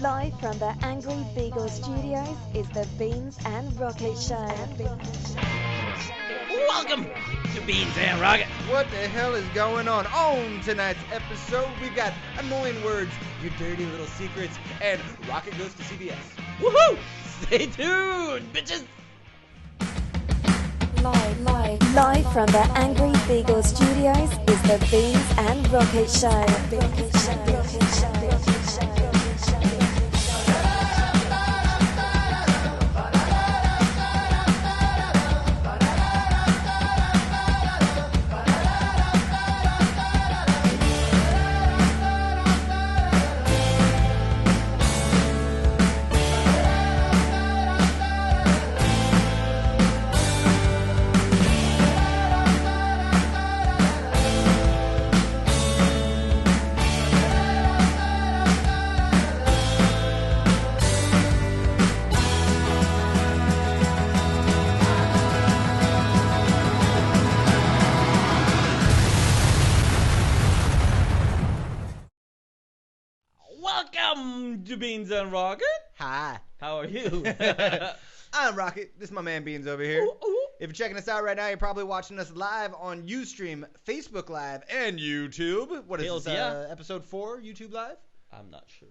Live from the Angry Beagle Studios is the Beans and Rocket Show. Welcome to Beans and Rocket. What the hell is going on? On tonight's episode, we've got annoying words, your dirty little secrets, and Rocket goes to CBS. Woohoo! Stay tuned, bitches! Live from the Angry Beagle Studios is the Beans and Rocket Show. Welcome to Beans and Rocket. Hi. How are you? I'm Rocket. This is my man Beans over here. If you're checking us out right now, you're probably watching us live on Ustream, Facebook Live, and YouTube. What is Hells this, yeah. episode 4, YouTube Live? I'm not sure.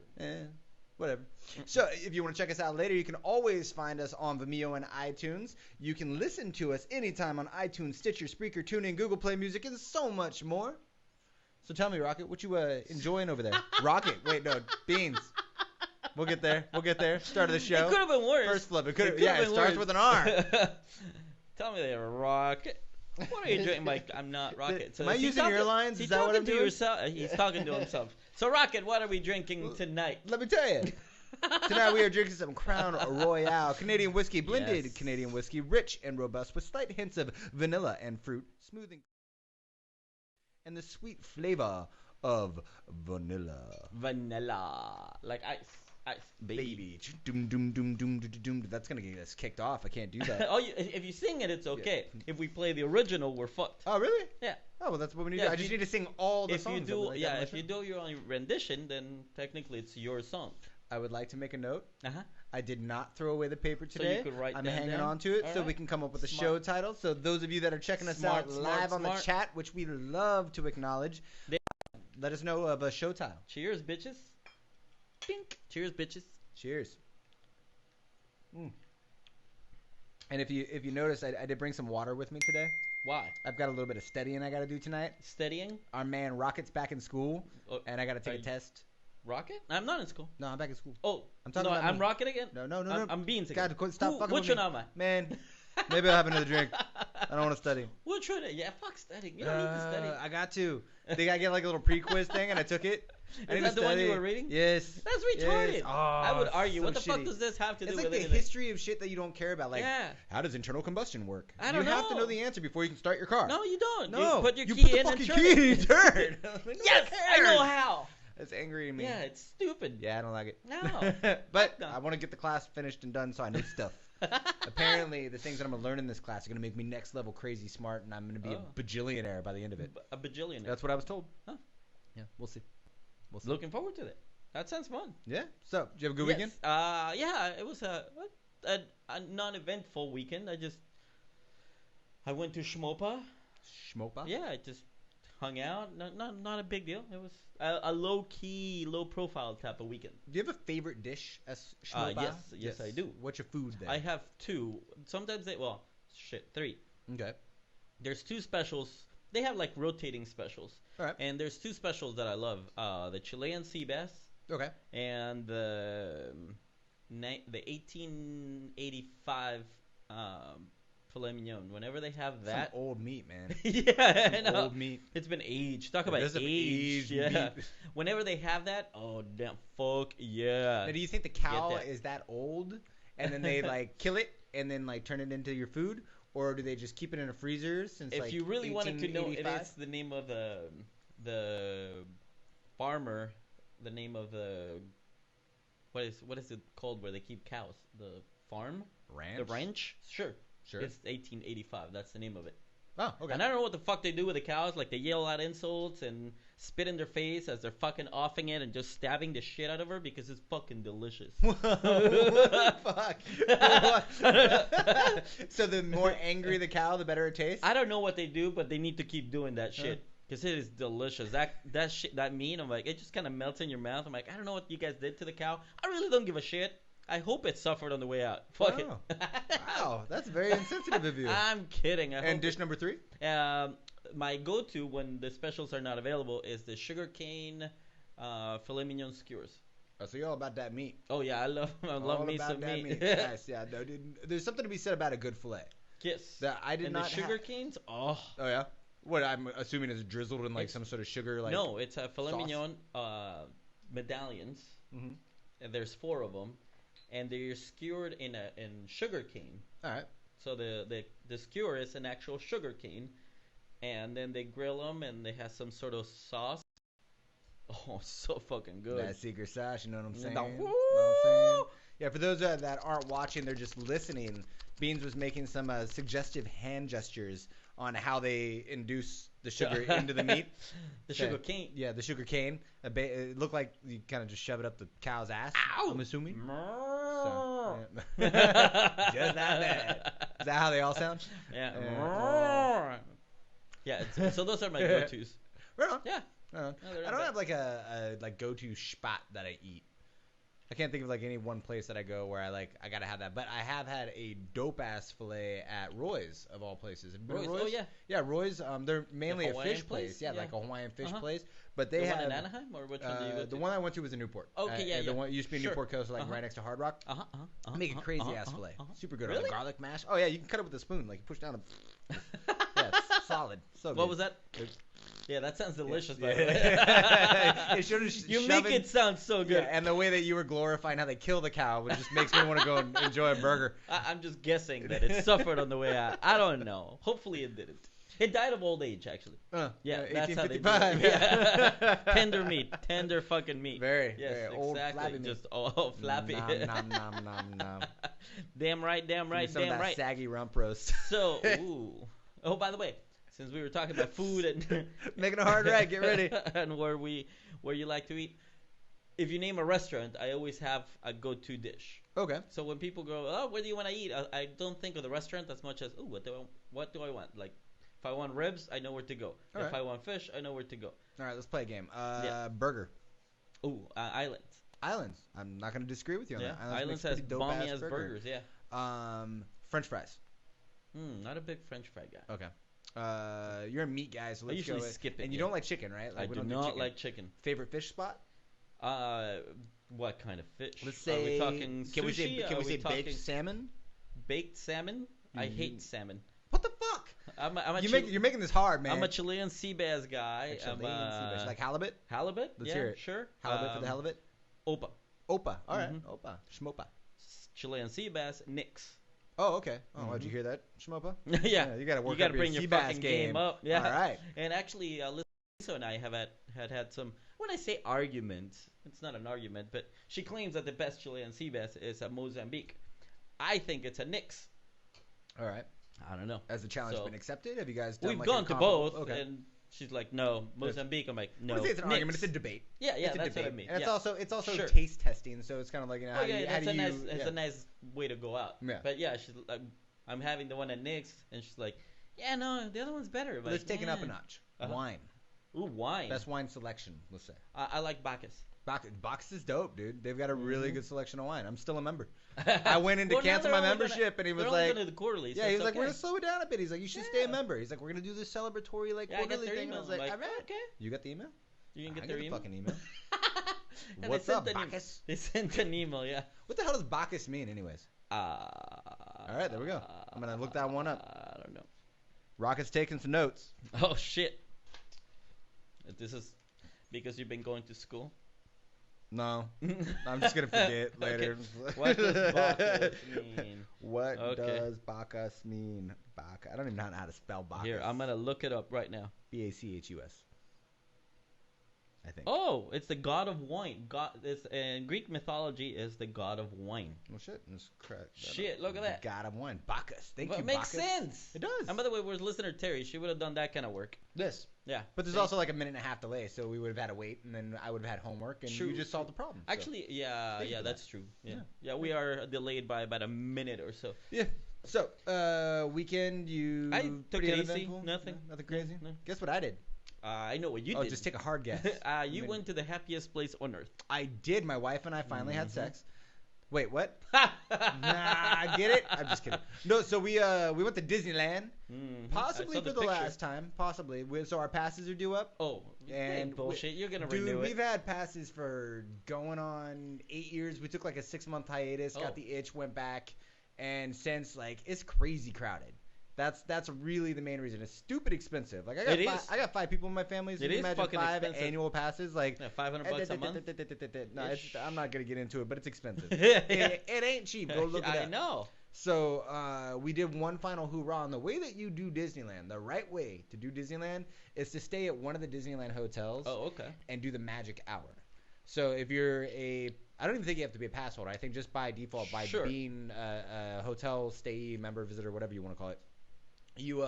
Whatever. So if you want to check us out later, you can always find us on Vimeo and iTunes. You can listen to us anytime on iTunes, Stitcher, Spreaker, TuneIn, Google Play Music, and so much more. So tell me, Rocket, what you enjoying over there? Rocket, wait, no, Beans. We'll get there. Start of the show. It could have been worse. First flip. It starts with an R. Tell me there, Rocket. What are you doing, Mike? I'm not Rocket. So Am I using your lines? Is that what I'm doing? He's talking to himself. So, Rocket, what are we drinking tonight? Let me tell you. Tonight we are drinking some Crown Royale Canadian whiskey, blended Yes. Canadian whiskey, rich and robust with slight hints of vanilla and fruit, smoothing and the sweet flavor of vanilla. Like ice, baby. Doom, doom, doom, doom, doom, doom. That's gonna get us kicked off. I can't do that. If you sing it, it's okay. Yeah. If we play the original, we're fucked. Oh, really? Yeah. Oh, well, that's what we need Yeah, to do. I just need to sing all the songs. If you do your own rendition, then technically it's your song. I would like to make a note. Uh-huh. I did not throw away the paper today. So you could write I'm that hanging down? on to it All so right. we can come up with a Smart. show title. So those of you that are checking us out live on the chat, which we love to acknowledge, let us know of a show title. Cheers, bitches. Pink. Cheers, bitches. Cheers. And if you notice, I did bring some water with me today. Why? I've got a little bit of studying I got to do tonight. Studying? Our man Rocket's back in school, and I got to take a test. Rocket? I'm not in school. No, I'm back in school. Oh, I'm talking about I'm me. Rocket again? No. I'm Beans again. God, stop fucking Which with one me. am I? Man, maybe I'll have another drink. I don't want to study. Which one? Yeah, fuck studying. You don't need to study. I got to. They got to get like a little pre-quiz thing, and I took it. Is that the one you were reading? Yes. That's retarded. Yes. Oh, I would argue. so What the fuck shitty. does this have to do It's with like the anything? history of shit that you don't care about. Like, Yeah. how does internal combustion work? I don't You have to know. know the answer before you can start your car. No, you don't. No. You put your you key put the in and fucking turn key it. in and turn. Like, Yes, I know how. That's angry to me. Yeah, it's stupid. Yeah, I don't like it. No. But No. I want to get the class finished and done so I know stuff. Apparently, the things that I'm going to learn in this class are going to make me next level crazy smart, and I'm going to be a bajillionaire by the end of it. A bajillionaire. That's what I was told. Huh. Yeah, we'll see. Looking forward to that. That sounds fun. Yeah. So, did you have a good Yes. weekend? Yeah, it was a non-eventful weekend. I went to Shmopa. Schmopa? Yeah, I just hung out. Not a big deal. It was a low-key, low-profile type of weekend. Do you have a favorite dish at Schmopa? Yes, I do. What's your food there? I have two. Sometimes three. Okay. There's two specials. They have like rotating specials. All right. And there's two specials that I love. The Chilean sea bass Okay. and the 1885 filet mignon. Whenever they have that. Some old meat, man. Yeah, I Some know. old meat. It's been aged. Talk It about is some aged. aged Yeah. meat. Whenever they have that, oh damn, fuck yeah. Now, do you think the cow that. is that old, and then they like kill it and then like turn it into your food, or do they just keep it in a freezer since If like you really wanted to know, it 1885? is the name of the farmer. The name of the what is it called where they keep cows? The farm? Ranch? The ranch? Sure. Sure. It's 1885. That's the name of it. Oh, okay. And I don't know what the fuck they do with the cows. Like, they yell out insults and spit in their face as they're fucking offing it and just stabbing the shit out of her because it's fucking delicious. What the fuck? What? So the more angry the cow, the better it tastes? I don't know what they do, but they need to keep doing that shit. Because it is delicious. That shit, that meat, I'm like, it just kind of melts in your mouth. I'm like, I don't know what you guys did to the cow. I really don't give a shit. I hope it suffered on the way out. Fuck it. Wow, that's very insensitive of you. I'm kidding. And dish number 3? My go-to when the specials are not available is the sugarcane filet mignon skewers. Oh, so you're all about that meat. Oh yeah, I love me some meat. Nice, yeah. No, dude, there's something to be said about a good fillet. Yes. That I did and not. The sugar canes. Oh. Oh yeah. What I'm assuming is drizzled in like some sort of sugar, like. No, it's a filet sauce? mignon medallions. Mm-hmm. And there's 4 of them, and they're skewered in sugar cane. All right. So the skewer is an actual sugar cane, and then they grill them, and they have some sort of sauce. Oh, so fucking good. That secret sauce, you know what I'm saying? The You know what I'm saying? Yeah, for those that aren't watching, they're just listening. Beans was making some suggestive hand gestures on how they induce the sugar into the meat. The sugar cane. Yeah, the sugar cane. It looked like you kind of just shove it up the cow's ass. Ow! I'm assuming. So, yeah. Just not bad. Is that how they all sound? Yeah. Yeah. So those are my go-tos. Right on. Yeah. I don't have like a like go-to spot that I eat. I can't think of like any one place that I go where I gotta have that. But I have had a dope ass fillet at Roy's of all places. Roy's? Oh yeah. Yeah, Roy's. They're mainly a fish place. Yeah, Yeah. like a Hawaiian fish place. But they the have one in Anaheim, or which one do you go to? the one I went to was in Newport. Okay, yeah. The one it used to be in Sure. Newport Coast, like right next to Hard Rock. Make a crazy ass fillet. Super good. Really? On the garlic mash. Oh yeah, you can cut it with a spoon. Like you push down a. Yeah, it's solid. So good. What was that? Yeah, that sounds delicious, by the way. You make it sound so good. Yeah, and the way that you were glorifying how they kill the cow, it just makes me want to go and enjoy a burger. I'm just guessing that it suffered on the way out. I don't know. Hopefully it didn't. It died of old age, actually. Yeah, that's how they do it. 1855. Yeah. Tender meat. Tender fucking meat. Very, yes, very old, exactly. flabby meat. Just flappy. Nom, nom, nom, nom. Damn right, damn right, Some of damn that right. saggy rump roast. So, ooh. Oh, by the way, since we were talking about food and making it hard right, get ready. And where you like to eat, if you name a restaurant, I always have a go-to dish. Okay. So when people go, oh, where do you want to eat? I don't think of the restaurant as much as, oh, what do I want? Like, if I want ribs, I know where to go. All if right. I want fish, I know where to go. All right, let's play a game. Yeah. Burger. Ooh, Islands. Islands. I'm not going to disagree with you on Yeah, that. Islands makes has pretty bomby dope-ass as burgers. Yeah. French fries. Not a big French fry guy. Okay. You're a meat guy, so I let's usually go with, skip it. and you yeah. don't like chicken, right? Like, I we do don't not chicken. like chicken. Favorite fish spot? What kind of fish? Let's say. Are we talking sushi? Can we say Are we talking baked salmon? Baked salmon? I hate salmon. What the fuck? You're making this hard, man. I'm a Chilean sea bass guy. Like halibut? Halibut? Let's yeah, hear it. Sure. Halibut for the halibut? Opa. Opa. All right. Opa. Schmopa. Chilean sea bass, Nix. Oh, okay. Oh, did you hear that, Schmopa? Yeah. You got to work. You got to bring your your sea bass fucking game up. Yeah. All right. And actually, Lisa and I have had some. When I say arguments, it's not an argument, but she claims that the best Chilean sea bass is a Mozambique. I think it's a Nix. All right. I don't know. Has the challenge been accepted? Have you guys done We've like gone a to combo? both, Okay. and she's like, no, Mozambique. I'm like, no. I wouldn't say it's an Nix. argument. It's a debate. Yeah, it's a that's debate. what I mean. And it's also Sure. taste testing, so it's kind of like, you know, That's a nice way to go out. Yeah. But yeah, she's like, I'm having the one at Nix, and she's like, yeah, no, the other one's better. But let's take it up a notch. Uh-huh. Wine. Ooh, wine. Best wine selection, let's say. I like Bacchus. Bacchus is dope, dude. They've got a really good selection of wine. I'm still a member. I went in to Well, now cancel they're my only membership, and he was they're like, only gonna do the quarterly. yeah, So he it's was like, okay. we're gonna slow it down a bit. He's like, you should stay a Yeah. member. He's like, we're gonna do this celebratory like Yeah, I got quarterly their thing. And I email. was like, I'm all right. okay. You got the email? You can I get their the email. fucking email. And What's they up, sent an Bacchus? They sent an email, yeah. What the hell does Bacchus mean, anyways? All right, there we go. I'm gonna look that one up. I don't know. Rocket's taking some notes. Oh shit. This is because you've been going to school. No, I'm just gonna forget later. What does Bacchus mean? What Okay. does Bacchus mean? I don't even know how to spell Bacchus. Here, I'm gonna look it up right now. Bachus. I think. Oh, it's the god of wine. In Greek mythology is the god of wine. Well, shit. Shit, look at that. The god of wine. Bacchus. Thank you, It makes Bacchus. sense. It does. And by the way, where's listener Terry? She would have done that kind of work. This. Yeah. But there's See? also like a minute and a half delay, so we would have had to wait, and then I would have had homework, and True. you just solved the problem. So. Actually, Thank you for that's that. true. Yeah. Yeah, we are delayed by about a minute or so. Yeah. So, weekend, you I took pretty it easy. uneventful? Nothing. No, nothing crazy? No. Guess what I did? I know what you Oh, did. just take a hard guess. You went to the happiest place on earth. I did. My wife and I finally had sex. Wait, what? Nah, Nah, get it? I'm just kidding. No, so we went to Disneyland, possibly for the last time. Possibly. So our passes are due up. Oh, And bullshit. You're gonna Dude, renew it. we've had passes for going on 8 years. We took like a 6-month hiatus, got the itch, went back, and since like it's crazy crowded. That's really the main reason. It's stupid expensive. Like I got 5 people in my family, so It you is imagine fucking 5 expensive. annual passes. Like Yeah, $500 a month. No, I'm not gonna get into it, but it's expensive. Yeah. It ain't cheap. Go look it up. I know. So we did one final hoorah. And the way that you do Disneyland, the right way to do Disneyland is to stay at one of the Disneyland hotels Oh, okay. and do the magic hour. So if you're I don't even think you have to be a pass holder. I think just by default, by Sure. being a hotel stay member, visitor, whatever you want to call it, you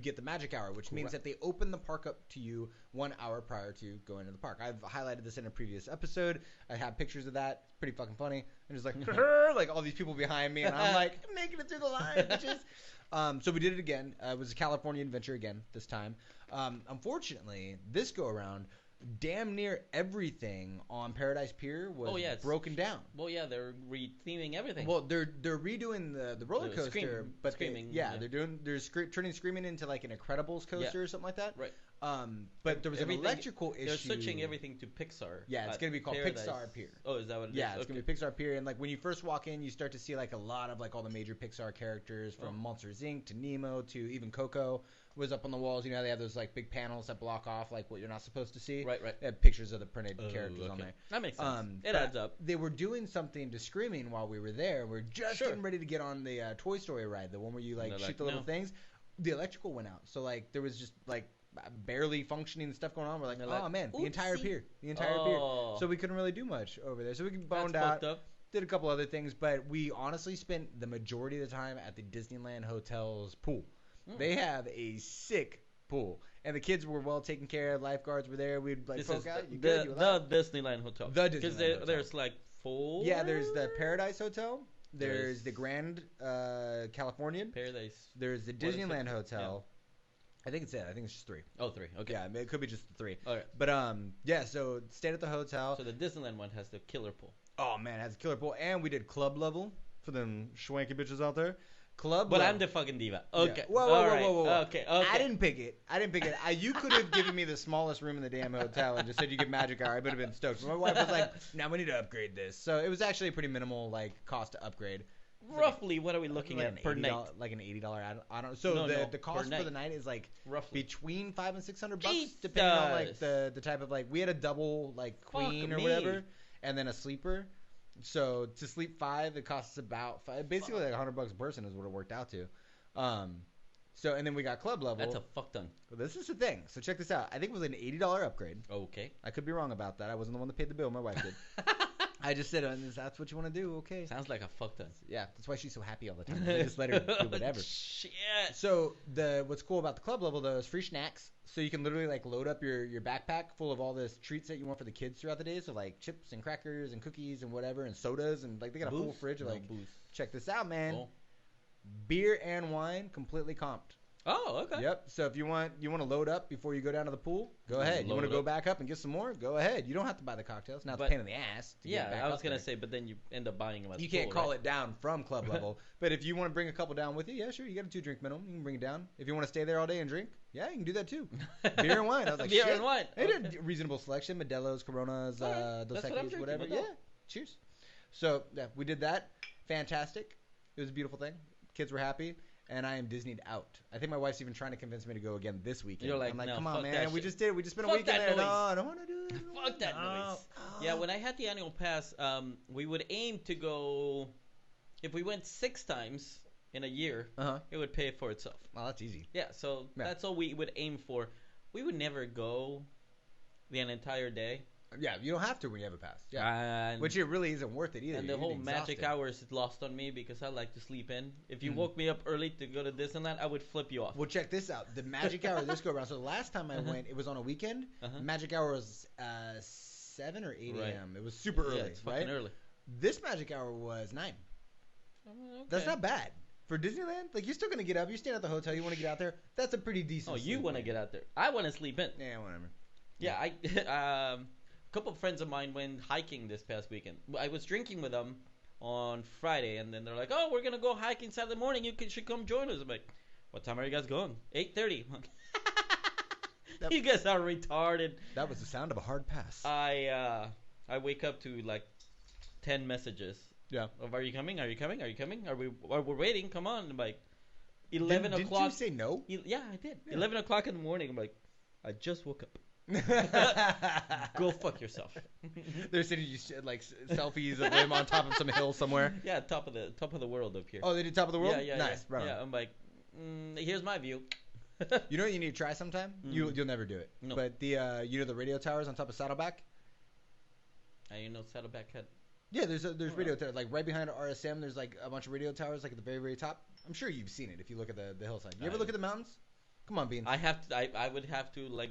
get the magic hour, which means that they open the park up to you 1 hour prior to going to the park. I've highlighted this in a previous episode. I have pictures of that. It's pretty fucking funny. And just like like all these people behind me, and I'm like making it through the line, bitches. So we did it again. It was a California adventure again this time. Unfortunately, this go around, damn near everything on Paradise Pier was broken down. Well, yeah, they're re-theming everything. Well, they're redoing the roller coaster, but Screaming, they're turning Screaming into like an Incredibles coaster or something like that. Right. But there was an electrical issue. They're switching everything to Pixar. Yeah, it's gonna be called Paradise. Pixar Pier. Oh, is that what it is? Yeah, it's gonna be Pixar Pier, and like when you first walk in, you start to see like a lot of like all the major Pixar characters, from Monsters Inc. to Nemo to even Coco was up on the walls. You know how they have those like big panels that block off like what you're not supposed to see. Right. They have pictures of the printed characters on there. That makes sense. It adds up. They were doing something to Screaming while we were there. We're just getting ready to get on the Toy Story ride, the one where you like shoot the little things. The electrical went out, so like there was just like barely functioning stuff going on. We're like, oh man, the entire pier. So we couldn't really do much over there. So we boned out. Did a couple other things, but we honestly spent the majority of the time at the Disneyland Hotel's pool. They have a sick pool, and the kids were well taken care of. Lifeguards were there. We'd like, folk out. You good? You the Disneyland Hotel. The Disneyland Hotel. There's like 4. Yeah, there's the Paradise Hotel. There's the Grand Californian. Paradise. There's the Disneyland Hotel. I think it's it. I think it's just 3. Oh, 3. Okay. Yeah, it could be just 3. Okay. But so stayed at the hotel. So the Disneyland one has the killer pool. Oh man, it has a killer pool, and we did club level for them schwanky bitches out there. But I'm the fucking diva. Okay. Yeah. Whoa. Okay. I didn't pick it. You could have given me the smallest room in the damn hotel and just said you get magic hour. I would have been stoked. But my wife was like, "Now we need to upgrade this." So it was actually a pretty minimal like cost to upgrade. Roughly, what are we looking at per night? Like an $80 add-on. So the cost for the night is like roughly between $500 and $600 Jesus. depending on like the type of like we had a double like queen or whatever, and then a sleeper. So to sleep 5, it costs about basically like $100 a person is what it worked out to. So and then we got club level. That's a fuck ton. Well, this is the thing. So check this out. I think it was an $80 upgrade. Okay. I could be wrong about that. I wasn't the one that paid the bill. My wife did. I just said, that's what you want to do. Okay. Sounds like a fuck ton. Yeah, that's why she's so happy all the time. I just let her do whatever. Shit. So what's cool about the club level though is free snacks. So you can literally like load up your backpack full of all this treats that you want for the kids throughout the day. So like chips and crackers and cookies and whatever and sodas and like they got a full fridge of like booze. Check this out, man. Cool. Beer and wine completely comped. Oh, okay. Yep. So if you want to load up before you go down to the pool, go ahead. You want to go back up and get some more? Go ahead. You don't have to buy the cocktails. Now it's a pain in the ass. I was gonna say, but then you end up buying them at the pool. You can't call it down from club level. But if you want to bring a couple down with you, yeah, sure. You got a 2-drink minimum. You can bring it down. If you want to stay there all day and drink, yeah, you can do that too. Beer and wine. I was like, beer and wine. They did a reasonable selection. Modelo's, Coronas, Dos Equis, whatever. Yeah. Cheers. So yeah, we did that. Fantastic. It was a beautiful thing. Kids were happy. And I am Disneyed out. I think my wife's even trying to convince me to go again this weekend. You're like, I'm like, no, come on, man. We just spent a fuck weekend there. Noise. No, I don't want to do it. Fuck that noise. Yeah, when I had the annual pass, we would aim to go. If we went 6 times in a year, it would pay for itself. Oh, that's easy. Yeah, so that's all we would aim for. We would never go the entire day. Yeah, you don't have to when you have a pass. Yeah. And, Which it really isn't worth it either. and the You're whole exhausted. magic hour is lost on me because I like to sleep in. If you woke me up early to go to Disneyland, I would flip you off. Well, check this out. The magic hour this go around. So the last time I went, it was on a weekend. Magic hour was 7 or 8 a.m. It was super early, Yeah, it's fucking early. This magic hour was 9. Okay. That's not bad. For Disneyland, like, you're still going to get up. You're staying at the hotel. You want to get out there. That's a pretty decent Oh, you sleep want to in. get out there. I want to sleep in. Yeah, whatever. Yeah, a couple of friends of mine went hiking this past weekend. I was drinking with them on Friday, and then they're like, "Oh, we're gonna go hiking Saturday morning. Should come join us." I'm like, "What time are you guys going?" 8:30. You guys are retarded. That was the sound of a hard pass. I wake up to like 10 messages. Yeah. Of, "Are you coming? Are you coming? Are you coming? We're waiting. Come on." I'm like, 11 Didn't o'clock. you say no? Yeah, I did. Yeah. 11 o'clock in the morning. I'm like, I just woke up. Go fuck yourself. They're sending you like selfies of them on top of some hill somewhere. Yeah, top of the world up here. Oh, they did top of the world. Yeah, Nice. yeah. Right. Yeah, I'm like, here's my view. You know what you need to try sometime? You'll never do it. No. But the the radio towers on top of Saddleback. Saddleback had. Yeah, there's radio towers like right behind RSM. There's like a bunch of radio towers like at the very very top. I'm sure you've seen it if you look at the hillside. You ever look at the mountains? Come on, Beans. I would have to like.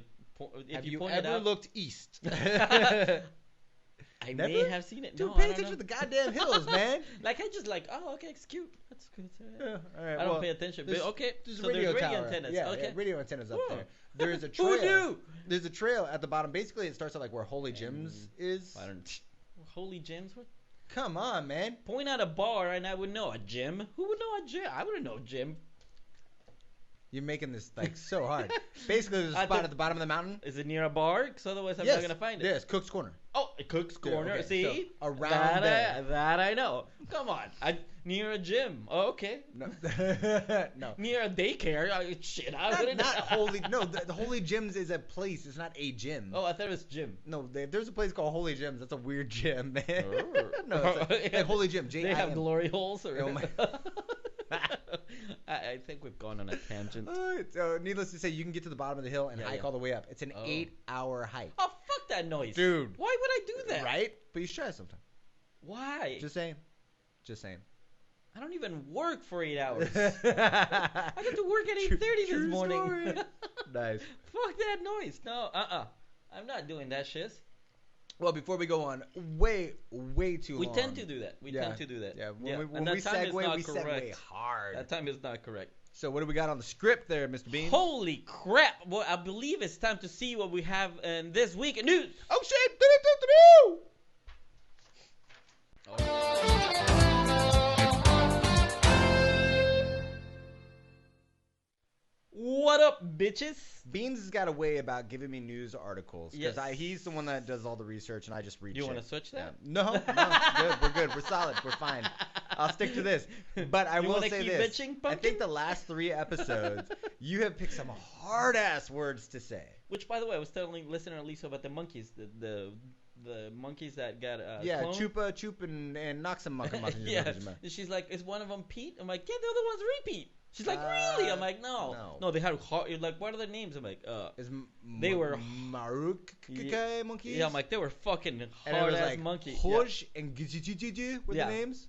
If Have you you point it ever out, looked east? I Never? may have seen it. Dude, No, pay I don't attention to know. the goddamn hills, man. Like I just like, oh, okay, it's cute. That's good. Yeah, all right. I don't pay attention. But okay, There's so a radio there's radio tower. antennas. Yeah, Okay. yeah, radio antennas up Whoa. there. There's a Who trail. knew? There's a trail at the bottom. Basically, it starts at like where Holy Gems is. I don't. Holy gyms? What? Come on, man. Point out a bar and I would know. A gym? Who would know a gym? I wouldn't know a gym. You're making this like so hard. Basically, there's a At spot the- at the bottom of the mountain. Is it near a bar? Because otherwise I'm Yes. not gonna find it. Yes, Cook's Corner. Oh, it Cook's Yeah, Corner. okay, See, so around that there. that I know. Come on, near a gym. Oh, okay. No, no. Near a daycare. Shit, I Not, wouldn't. not Holy. No, the Holy Gems is a place. It's not a gym. Oh, I thought it was gym. No, there's a place called Holy Gems. That's a weird gym, man. Oh. No, it's like Holy Gym. They have glory holes. Or Oh my- I think we've gone on a tangent. So, needless to say, you can get to the bottom of the hill and Yeah, hike yeah. all the way up. It's an Oh. 8-hour hike. Oh, fuck that noise. Dude. Why would I do that? Right? But you should try it sometime. Why? Just saying. Just saying. I don't even work for 8 hours. I I got to work at 8:30 this morning. Story. Nice. Fuck that noise. No, I'm not doing that shit. Well, before we go on, way too We long. tend to do that. We Yeah. tend to do that. Yeah, when And we that time is segue, not we segue correct. hard. That time is not correct. So what do we got on the script there, Mr. Bean? Holy crap. Well, I believe it's time to see what we have in this week in news. Oh, shit! What up, bitches? Beans has got a way about giving me news articles. Yes. Because he's the one that does all the research, and I just read You shit. want to switch that? Yeah. No, good. We're good. We're solid. We're fine. I'll stick to this. But I You will wanna say keep this. bitching, I Pumpkin? think the last 3 episodes, you have picked some hard-ass words to say. Which, by the way, I was telling listener Lisa about the monkeys, the monkeys that got Yeah, cloned. Chupa, and knock some mucka. Yeah, and she's like, is one of them Pete? I'm like, yeah, the other one's Repeat. She's like, really? I'm like, no, they had like, what are their names? I'm like, they were Maruk monkeys. yeah, I'm like, they were fucking and it hard was ass like monkeys. Hush and Gijijiji were Yeah. the names.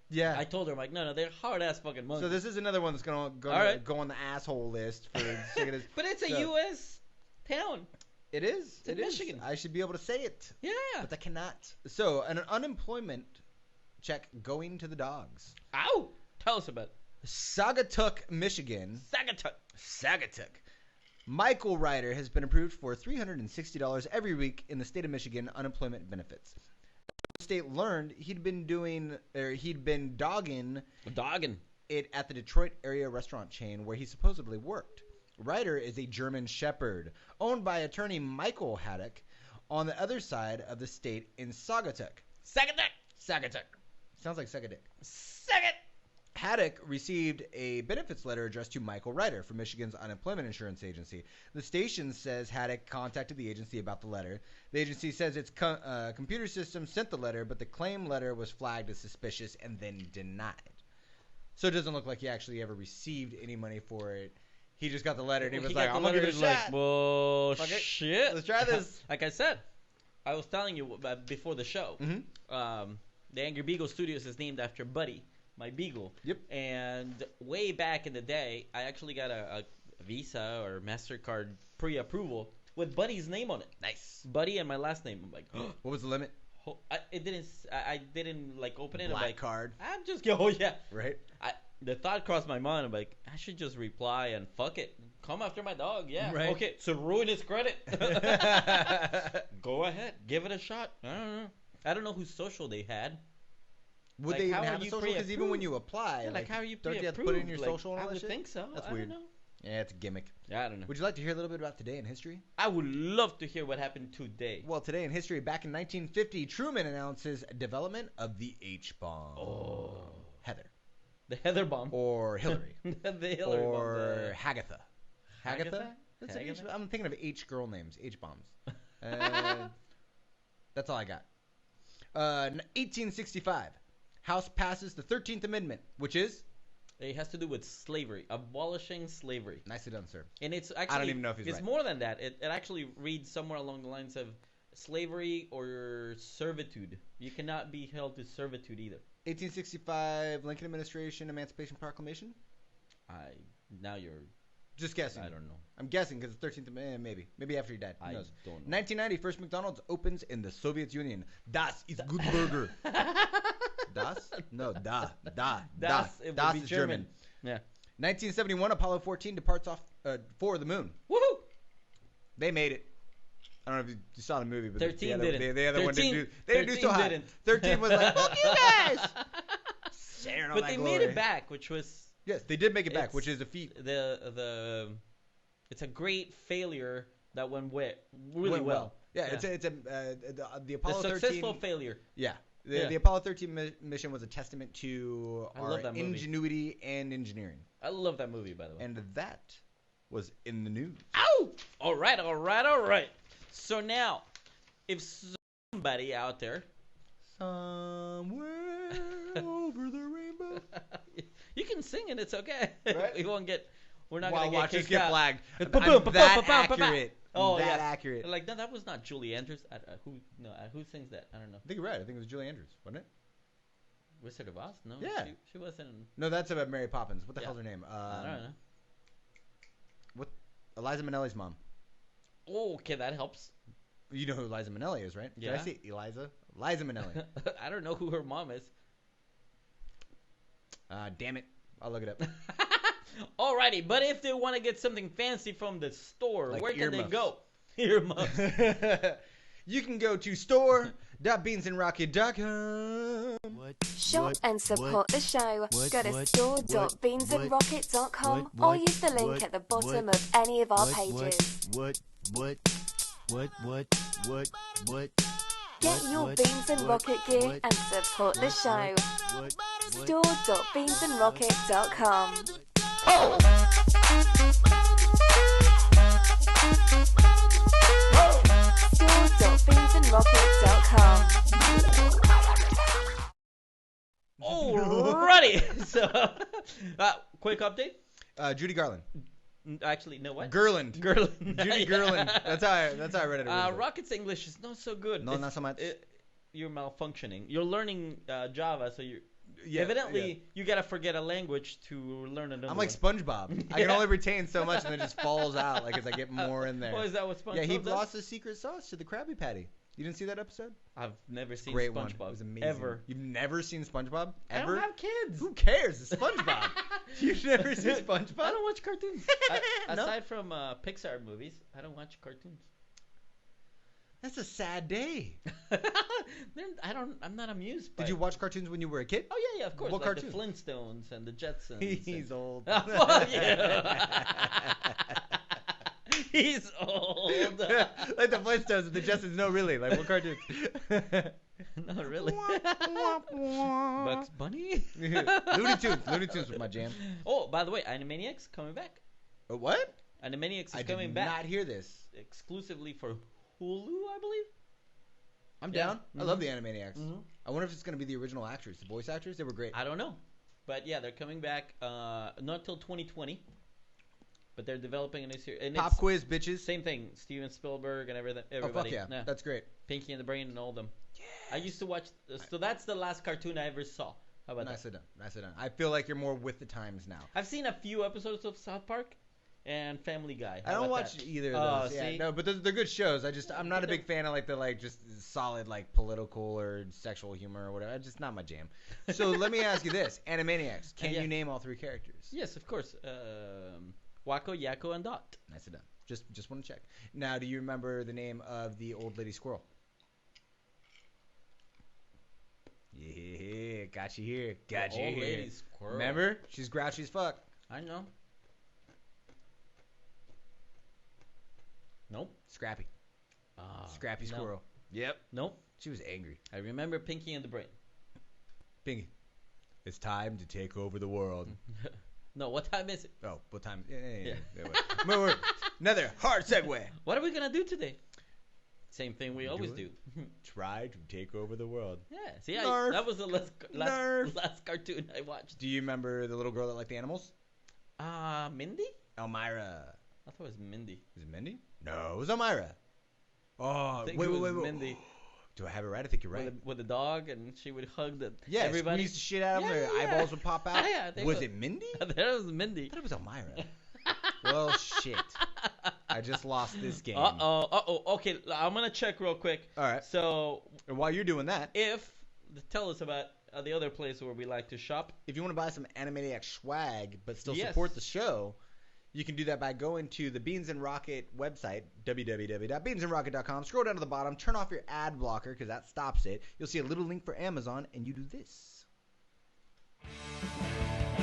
Yeah. I told her, I'm like, no, they're hard ass fucking monkeys. So this is another one that's gonna right. go on the asshole list for the sake of this. But it's a So- U.S. town. It is. in It is. Michigan. I should be able to say it, Yeah. but I cannot. So an unemployment check going to the dogs. Ow! Tell us about it. Sagatuck, Michigan. Sagatuck. Michael Ryder has been approved for $360 every week in the state of Michigan unemployment benefits. The state learned he'd been dogging Dogging. it at the Detroit area restaurant chain where he supposedly worked. Ryder is a German Shepherd owned by attorney Michael Haddock on the other side of the state in Sagatuck. Sagatuck. Sounds like Sagadick. Sagat. Haddock received a benefits letter addressed to Michael Ryder from Michigan's Unemployment Insurance Agency. The station says Haddock contacted the agency about the letter. The agency says its computer system sent the letter, but the claim letter was flagged as suspicious and then denied. So it doesn't look like he actually ever received any money for it. He just got the letter and he was He like, got I'm the going to letter give it a and shot. like, well, Fuck it. shit. Let's try this. Like I said, I was telling you before the show. The Angry Beagle Studios is named after Buddy, my beagle. Yep. And way back in the day, I actually got a Visa or MasterCard pre-approval with Buddy's name on it. Nice. Buddy and my last name. I'm like, What was the limit? I didn't like open it. I'm Black like, card. I'm just go. Oh yeah. Right. The thought crossed my mind. I'm like, I should just reply and fuck it. Come after my dog. Yeah. Right. Okay. So ruin his credit. Go ahead. Give it a shot. I don't know. I don't know whose social they had. Would Like, they even how are have a you social? Because even when you apply, Yeah, like how are you don't you have to pre-approved? put in your Like, social and all I that would shit? think so. That's I weird. don't know. Yeah, it's a gimmick. Yeah, I don't know. Would you like to hear a little bit about today in history? I would love to hear what happened today. Well, today in history, back in 1950, Truman announces development of the H-bomb. Oh. Heather. The Heather bomb. Or Hillary. The Hillary bomb. Or Hagatha. Hagatha? That's an H- Hagatha? I'm thinking of H girl names. H-bombs. That's all I got. 1865. House passes the 13th Amendment, which is... It has to do with slavery, abolishing slavery. Nicely done, sir. And it's actually... I don't even know if he's It's right. more than that. It actually reads somewhere along the lines of slavery or servitude. You cannot be held to servitude either. 1865, Lincoln administration, Emancipation Proclamation? Now you're... Just guessing. I don't know. I'm guessing because the 13th Amendment, maybe. Maybe after he died. Who I knows? don't know. 1990, first McDonald's opens in the Soviet Union. Das ist gut burger. Das? No, da. Das, it would Das be is German. Yeah. 1971, Apollo 14 departs off for the moon. Woohoo! They made it. I don't know if you saw the movie, but 13 the other, didn't. the other one didn't do. They didn't do 13 so hot. didn't. 13 was like, fuck you guys. Sharing all But that they glory. made it back, which was Yes, they did make it back, It's which is a feat. It's a great failure that went really Went well. Yeah, Yeah. it's the The Apollo 13. successful failure. Yeah. Yeah. The Apollo 13 mission was a testament to I our love that movie. ingenuity and engineering. I love that movie, by the way. And that was in the news. Ow! All right. So now, if somebody out there, Somewhere over the rainbow. you can sing it, it's okay. Right? We're not Wow, gonna get watch us kicked get out. flagged. Boom, I'm boom, boom, that boom, boom, boom, boom. accurate. Oh, that yeah. accurate. Like no, that was not Julie Andrews. Who sings that? I don't know. I think you're right. I think it was Julie Andrews, wasn't it? Wizard of Oz? No. Yeah. She wasn't. No, that's about Mary Poppins. What the Yeah. hell's her name? I don't know. What? Eliza Minnelli's mom. Oh, okay, that helps. You know who Eliza Minnelli is, right? Yeah. Did I say Eliza? Liza Minnelli. I don't know who her mom is. Damn it. I'll look it up. Alrighty, but if they want to get something fancy from the store, Like where can they earmuffs. go? Earmuffs. You can go to store.beansandrocket.com. Shop and support the show. Go to store.beansandrocket.com or use the link at the bottom of any of our pages. Get your Beans and Rocket gear and support the show. Store.beansandrocket.com. Store.beansandrocket.com. Alrighty. So, quick update. Judy Garland. Actually, no what? Gerland. Gerland. Judy Gerland. That's how I read it originally. Rocket's English is not so good. No, not so much. You're malfunctioning. You're learning Java, so you're Yeah, evidently yeah. you gotta forget a language to learn another. I'm like one. SpongeBob. I can only retain so much, and then it just falls out like as I get more in there. Oh, is that what SpongeBob Yeah, he does? lost his secret sauce to the Krabby Patty. You didn't see that episode? I've never seen Great SpongeBob. one. It was amazing. Ever. You've never seen SpongeBob? I Ever? don't have kids. Who cares? It's SpongeBob. You've never seen SpongeBob? I don't watch cartoons. No? Aside from Pixar movies, I don't watch cartoons. That's a sad day. I'm not amused by Did you watch cartoons when you were a kid? Oh yeah, of course. What like cartoons? the Flintstones and the Jetsons. He's old. Oh, fuck yeah. He's old. Like the Flintstones and the Jetsons. No, really. Like what cartoons? Not really. Bugs Bunny. Looney Tunes. Looney Tunes was my jam. Oh, by the way, Animaniacs coming back. What? Animaniacs is I coming did back not hear this. exclusively for Hulu, I believe. I'm Yeah. down. I love the Animaniacs. Mhm. I wonder if it's going to be the original actors, the voice actors. They were great. I don't know, but yeah, they're coming back. Not till 2020. but they're developing a new series. And Pop it's quiz, bitches. same thing. Steven Spielberg and everything. Oh, Everybody. fuck yeah. That's great. Pinky and the Brain and all of them. I used to watch. So that's the last cartoon I ever saw. How about Nicely that? done. Nicely done. I feel like you're more with the times now. I've seen a few episodes of South Park and Family Guy. I don't watch either of those. Yeah, see? no, but they're good shows. I'm not a big fan of like the just solid like political or sexual humor or whatever. It's just not my jam. So let me ask you this: Animaniacs. Can you name all 3 characters? Yes, of course. Wacko, Yakko, and Dot. Nicely done. Just want to check. Now, do you remember the name of the old lady squirrel? Yeah, got you here. Got you Old here. lady squirrel. Remember? She's grouchy as fuck. I know. Nope. Scrappy. Scrappy no. squirrel. Yep. Nope. She was angry. I remember Pinky and the Brain. Pinky, it's time to take over the world. No, what time is it? Oh, what time? Yeah. Another hard segue. What are we gonna do today? Same thing we always do. Try to take over the world. Yeah. See, Nerf. that was the last cartoon I watched. Do you remember the little girl that liked the animals? Mindy? Elmira. I thought it was Mindy. Was it Mindy? No, it was Elmira. Oh, I think wait. it was Mindy. Do I have it right? I think you're right. With the dog, and she would hug everybody. Squeeze the shit out of them. Their eyeballs would pop out. Yeah, was it Mindy? That was Mindy. I thought it was Elmira. Well, shit. I just lost this game. Uh-oh. Okay, I'm going to check real quick. All right. So, and while you're doing that, tell us about the other place where we like to shop. If you want to buy some Animaniac swag but still support the show, you can do that by going to the Beans and Rocket website, www.beansandrocket.com. Scroll down to the bottom, turn off your ad blocker because that stops it. You'll see a little link for Amazon, and you do this.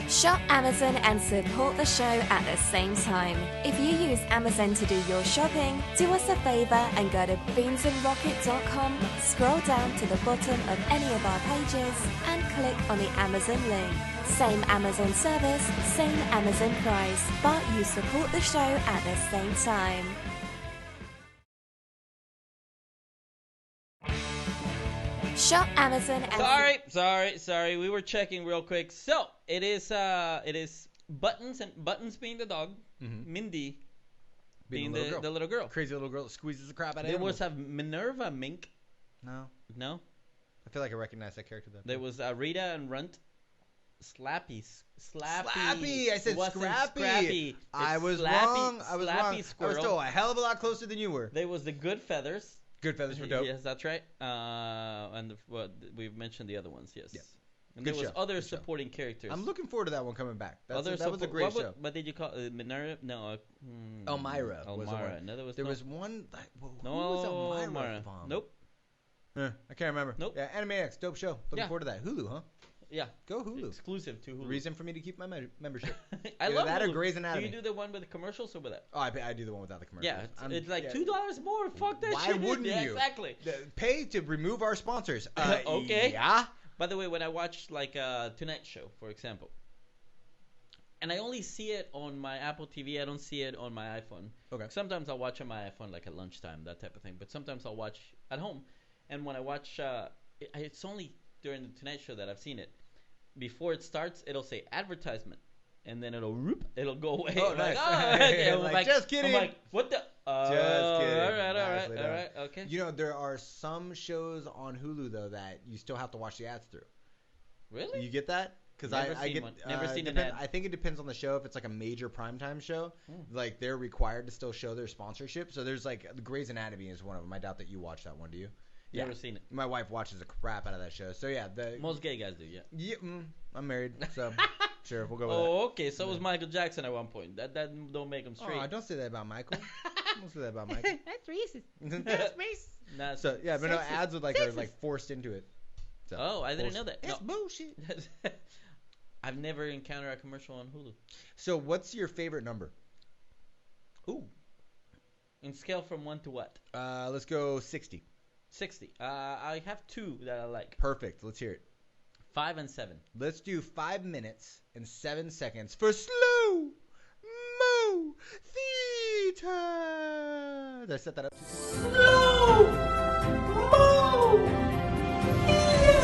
Shop Amazon and support the show at the same time. If you use Amazon to do your shopping, do us a favor and go to beansandrocket.com, scroll down to the bottom of any of our pages and click on the Amazon link. Same Amazon service, same Amazon price, but you support the show at the same time. Shop Amazon and Sorry. We were checking real quick. So it is Buttons being the dog, Mindy being the little girl. Crazy little girl that squeezes the crap out of There animals. was Minerva Mink. No. I feel like I recognize that character though. There was Rita and Runt. Slappy. I said Scrappy. Scrappy. I was Slappy, wrong. I was wrong. Squirrel. I was still a hell of a lot closer than you were. There was the Good Feathers. Good Feathers were dope. Yes, that's right. And we've mentioned the other ones. Yes. Yeah. And Good there was show. other supporting characters. I'm looking forward to that one coming back. That was a great show. What did you call it? Minerva? No. Elmira. Elmira. No, there was one. Who no, was Elmira? Nope. I can't remember. Nope. Yeah, Animaniacs, dope show. Looking forward to that. Hulu, huh? Yeah. Go Hulu. Exclusive to Hulu. Reason for me to keep my membership. I love that Hulu. or Grey's Anatomy. Do you do the one with the commercials or with that? Oh, I do the one without the commercials. Yeah, it's like $2 more. Fuck that Why shit. wouldn't yeah, you? Exactly. Pay to remove our sponsors. Okay. Yeah. By the way, when I watch like Tonight Show, for example, and I only see it on my Apple TV, I don't see it on my iPhone. Okay. Sometimes I'll watch on my iPhone like at lunchtime, that type of thing. But sometimes I'll watch at home. And when I watch, it's only during the Tonight Show that I've seen it. Before it starts, it'll say advertisement. And then it'll go away. Oh, nice. Just kidding. I'm like, what the? Just kidding. All right, okay. You know, there are some shows on Hulu, though, that you still have to watch the ads through. Really? You get that? Because I get never seen an ad. I think it depends on the show. If it's like a major primetime show, like they're required to still show their sponsorship. So there's like Grey's Anatomy is one of them. I doubt that you watch that one. Do you? Never seen it. My wife watches the crap out of that show. So yeah, most gay guys do. Yeah. Yeah, I'm married, so sure we'll go with that. Oh, okay. So was Michael Jackson at one point. That don't make him straight. Oh, don't say that about Michael. Don't say that about Michael. That's racist. That's racist. So yeah, but no ads are like forced into it. So, oh, I didn't know that. That's bullshit. I've never encountered a commercial on Hulu. So what's your favorite number? Ooh. In scale from 1 to what? Let's go 60. 60. I have 2 that I like. Perfect. Let's hear it. 5 and 7. Let's do 5 minutes and 7 seconds for slow mo theater. Did I set that up? Slow mo theater.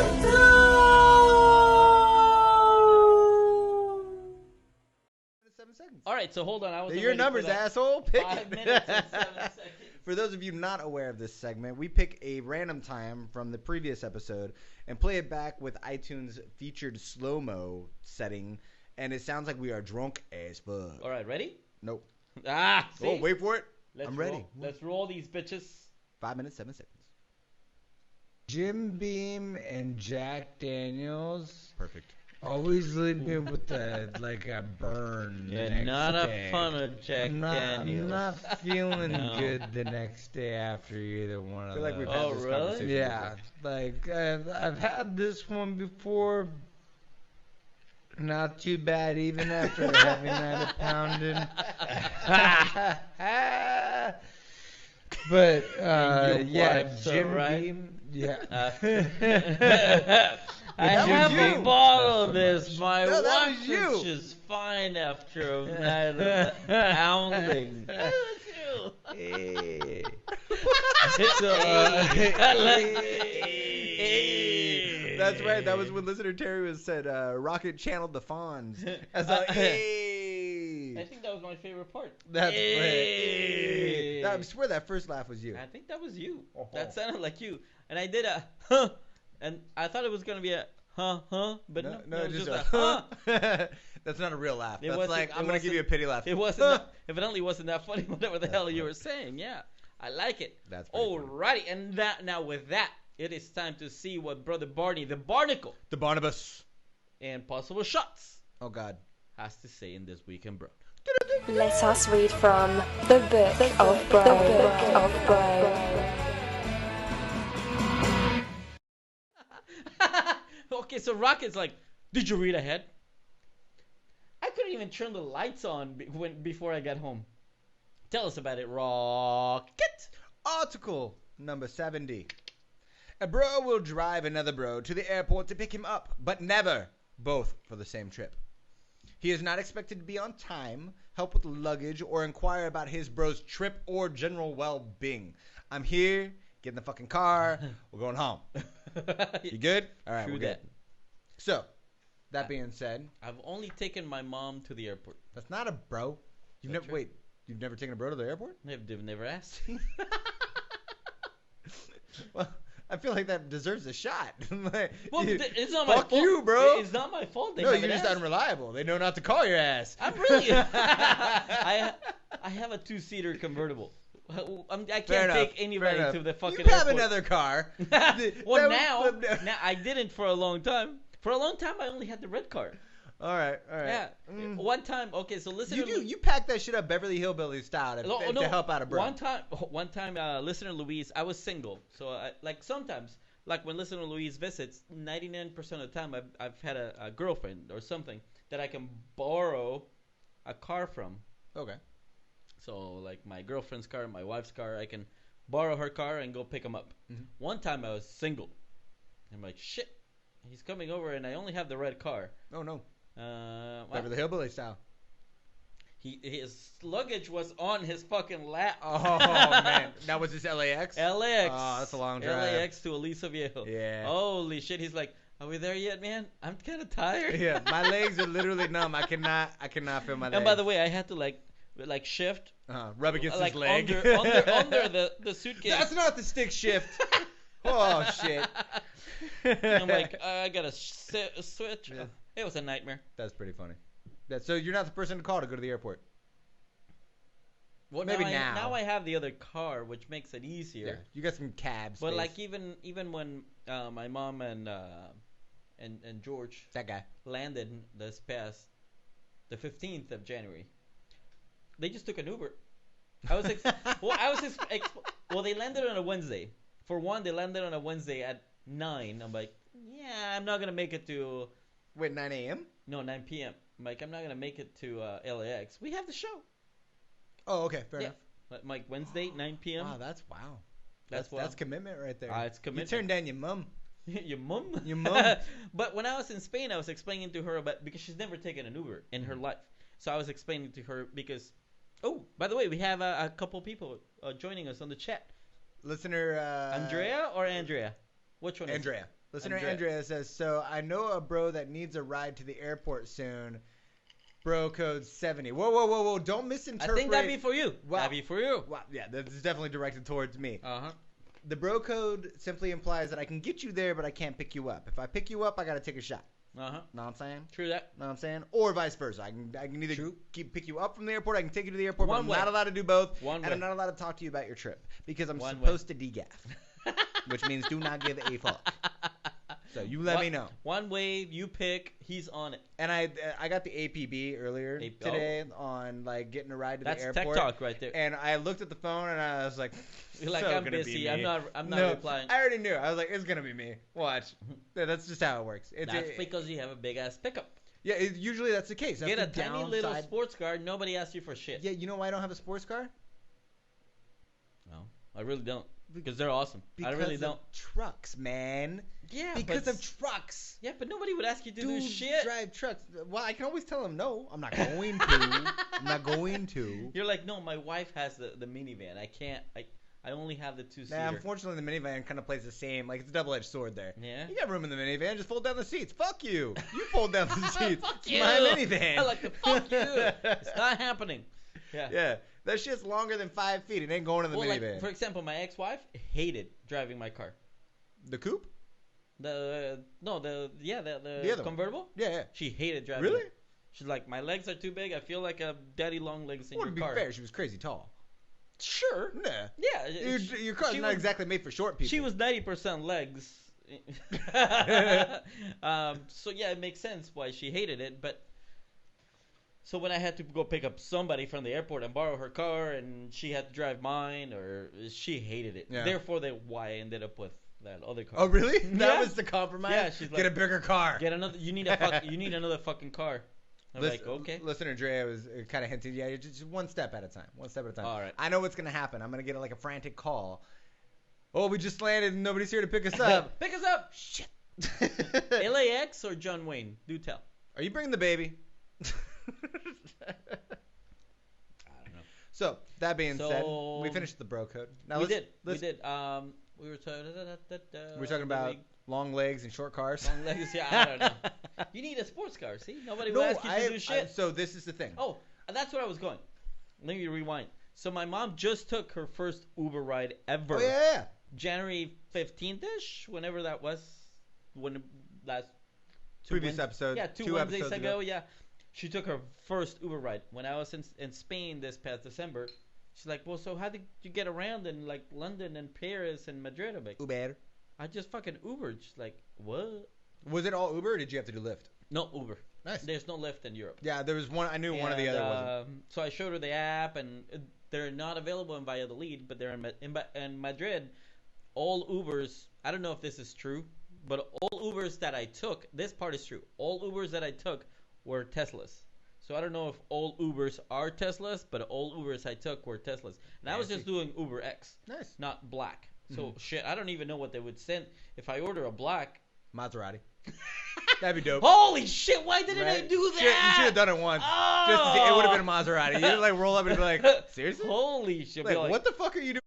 7 seconds. All right. right, so hold on. I was They're your numbers, asshole. Pick 5 it. minutes and 7 seconds. For those of you not aware of this segment, we pick a random time from the previous episode and play it back with iTunes featured slow-mo setting, and it sounds like we are drunk as fuck. All right, ready? Nope. See? Oh, wait for it. I'm ready. Roll. Let's roll these bitches. 5 minutes, 7 seconds. Jim Beam and Jack Daniels Perfect. always leave me with a burn. the Yeah, next not day. a fun of Jack Daniels. I'm not feeling No. good the next day after either one I of feel like we've those. had Oh, this really? conversation Yeah, before. like I've had this one before. Not too bad, even after having had a pounding. But And your yeah, wife's Jim alright? Beam. Yeah. I That have was a you. bottle of this. My No, that wife was you. is just fine after a night of pounding. That was you. Hey. So, That's right. That was when listener Terry was said, Rocket channeled the Fonz. As a, hey. I think that was my favorite part. That's Hey. right. I swear that first laugh was you. I think that was you. Oh. That sounded like you. And I did a huh, and I thought it was gonna be a huh, but no, it was just just a huh. That's not a real laugh. It That's wasn't- like, it I'm going to give wasn't- you a pity laugh. It wasn't. Evidently, wasn't that funny. Whatever the hell you were saying. Yeah, I like it. That's pretty funny. Alrighty, and that now with that, it is time to see what Brother Barney, the Barnacle, The Barnabas. and Possible Shots Oh, God. has to say in this weekend, bro. Let us read from the Book of Bro. Okay, so Rocket's like, did you read ahead? I couldn't even turn the lights on before I got home. Tell us about it, Rocket. Article number 70. A bro will drive another bro to the airport to pick him up, but never both for the same trip. He is not expected to be on time, help with luggage, or inquire about his bro's trip or general well-being. I'm here, get in the fucking car, we're going home. You good? All right, True we're good. that. So, that being said, I've only taken my mom to the airport. that's not a bro. You've That's never you've never taken a bro to the airport? They've never asked. Well, I feel like that deserves a shot. Well, it's not my Fuck fault. you, bro. It's not my fault. They No, haven't you're just asked. unreliable. They know not to call your ass. I'm really. I have a 2-seater convertible. I Fair can't enough, take fair anybody enough. to the fucking You have airport. another car. Well, That now I didn't for a long time. For a long time, I only had the red car. All right. Yeah. One time, okay, so listen. You pack that shit up Beverly Hillbillies style to help out a bro. One time, listener Louise, I was single, so sometimes, like when listener Louise visits, 99% of the time I've had a girlfriend or something that I can borrow a car from. Okay. So like my girlfriend's car, my wife's car, I can borrow her car and go pick them up. Mhm. One time I was single. I'm like, shit, he's coming over and I only have the red car. Oh no. Well, Beverly Hillbilly style. his luggage was on his fucking lap. Oh man, that was his LAX. LAX. Oh, that's a long drive. LAX to Aliso Viejo. Yeah. Holy shit, he's like, are we there yet, man? I'm kind of tired. Yeah, my legs are literally numb. I cannot feel my legs. And by the way, I had to like shift rub against like his leg. under the suitcase. That's not the stick shift. Oh shit. And I'm like, I gotta switch. Yeah. It was a nightmare. That's pretty funny. So you're not the person to call to go to the airport. Well, Maybe now I have the other car, which makes it Yeah. easier. You got some cabs. But like even when my mom and George that guy. landed this past the 15th of January, they just took an Uber. I was well, they landed on a Wednesday. For one, they landed on a Wednesday at 9. I'm like, yeah, I'm not gonna make it to Wait, 9 a.m. 9 p.m. I'm like, I'm not gonna make it to LAX. We have the show. Oh, okay, fair Yeah. enough. Like Wednesday, 9 p.m. Wow. That's commitment right there. It's commitment. You turned down your mum. Your mum? Your mum. But when I was in Spain, I was explaining to her because she's never taken an Uber in her life. So I was explaining to her because, oh, by the way, we have a couple people joining us on the chat. Listener Andrea or Andrea? Which one? Andrea. Listener Andrea. Andrea says, so I know a bro that needs a ride to the airport soon. Bro code 70. Whoa. Don't I misinterpret. think that'd be for you. Wow. That'd be for you. Wow, yeah, that's definitely directed towards me. Uh-huh. The bro code simply implies that I can get you there, but I can't pick you up. If I pick you up, I gotta take a shot. Uh-huh. Know what I'm saying? True that. Know what I'm saying? Or vice versa. I can either True. pick you up from the airport, I can take you to the airport, but One I'm way. not allowed to do both. One and way. I'm not allowed to talk to you about your trip because I'm One supposed to degaff, which means do not give a fuck. So you let me know. One way you pick, he's on it. And I got the APB earlier today on like getting a ride to That's the airport. tech talk right there. And I looked at the phone and I was like, You're like, so I'm gonna be busy. me. I'm not No, replying. I already knew. I was like, it's gonna be me. Watch. Yeah, that's just how it works. That's because you have a big ass pickup. Yeah, usually that's the case. That's Get a the tiny little downside. sports car. Nobody asks you for shit. Yeah, you know why I don't have a sports car? No, I really don't. Because they're awesome. Because I really of don't. trucks, man. Yeah, Because but of trucks. yeah, but nobody would ask you to do Dude, shit. drive trucks. Well, I can always tell them no. I'm not going to. I'm not going to. You're like, no, my wife has the minivan. I can't. I only have the two-seater. Nah, unfortunately, the minivan kind of plays the same. Like, it's a double-edged sword there. Yeah. You got room in the minivan. Just fold down the seats. Fuck you. You fold down the seats. Fuck It's you. my minivan. I like to fuck you. It's not happening. Yeah. Yeah. That shit's longer than 5 feet. It ain't going in the Well, minivan. like, for example, my ex-wife hated driving my car. The coupe? The other one. convertible. Yeah. She hated driving. Really? it. She's like, my legs are too big. I feel like a daddy long legs in Well, your to be car. fair, she was crazy tall. Sure. Nah. Yeah. Your car's she not was- exactly made for short people. She was 90% legs. So yeah, it makes sense why she hated it. But so when I had to go pick up somebody from the airport and borrow her car, and she had to drive mine, or she hated it. Yeah. Therefore, why I ended up with that other car. Oh, really? That Yeah. was the compromise? Yeah, she's Get a like, bigger car. Get another. You need another fucking car. I'm like, okay. Listener Drea was kind of hinting, yeah, just one step at a time. One step at a time. All right. I know what's going to happen. I'm going to get like a frantic call. Oh, we just landed and nobody's here to pick us up. Pick us up. Shit. LAX or John Wayne? Do tell. Are you bringing the baby? I don't know. So, that being said, So- we finished the bro code. Now We let's- did. let's- We were talking. We're talking about long legs and short cars. long legs. Yeah, I don't know. You need a sports car. See, nobody will ask you to do shit. So this is the thing. Oh, that's where I was going. Let me rewind. So my mom just took her first Uber ride ever. Oh, yeah. January 15th-ish, whenever that was. When last Previous episode. Yeah, two 2 Wednesdays episodes ago. Yeah, she took her first Uber ride when I was in Spain this past December. She's like, well, so how did you get around in like London and Paris and Madrid? I'm like, Uber. I just fucking Ubered. She's like, what? Was it all Uber or did you have to do Lyft? No Uber. Nice. There's no Lyft in Europe. Yeah, there was one. I knew one of the other wasn't. So I showed her the app, and they're not available in Valladolid, but they're in Madrid. All Ubers, I don't know if this is true, but all Ubers that I took, this part is true. All Ubers that I took were Teslas. So I don't know if all Ubers are Teslas, but all Ubers I took were Teslas. And I was just doing Uber X, Nice. not black. So shit, I don't even know what they would send if I order a black. Maserati. That'd be dope. Holy shit! Why didn't I Right? do You should have that? done it once. Oh! Just to see, it would have been a Maserati. You'd like roll up and be like, seriously? Holy shit! Like, Be like, what the fuck are you doing?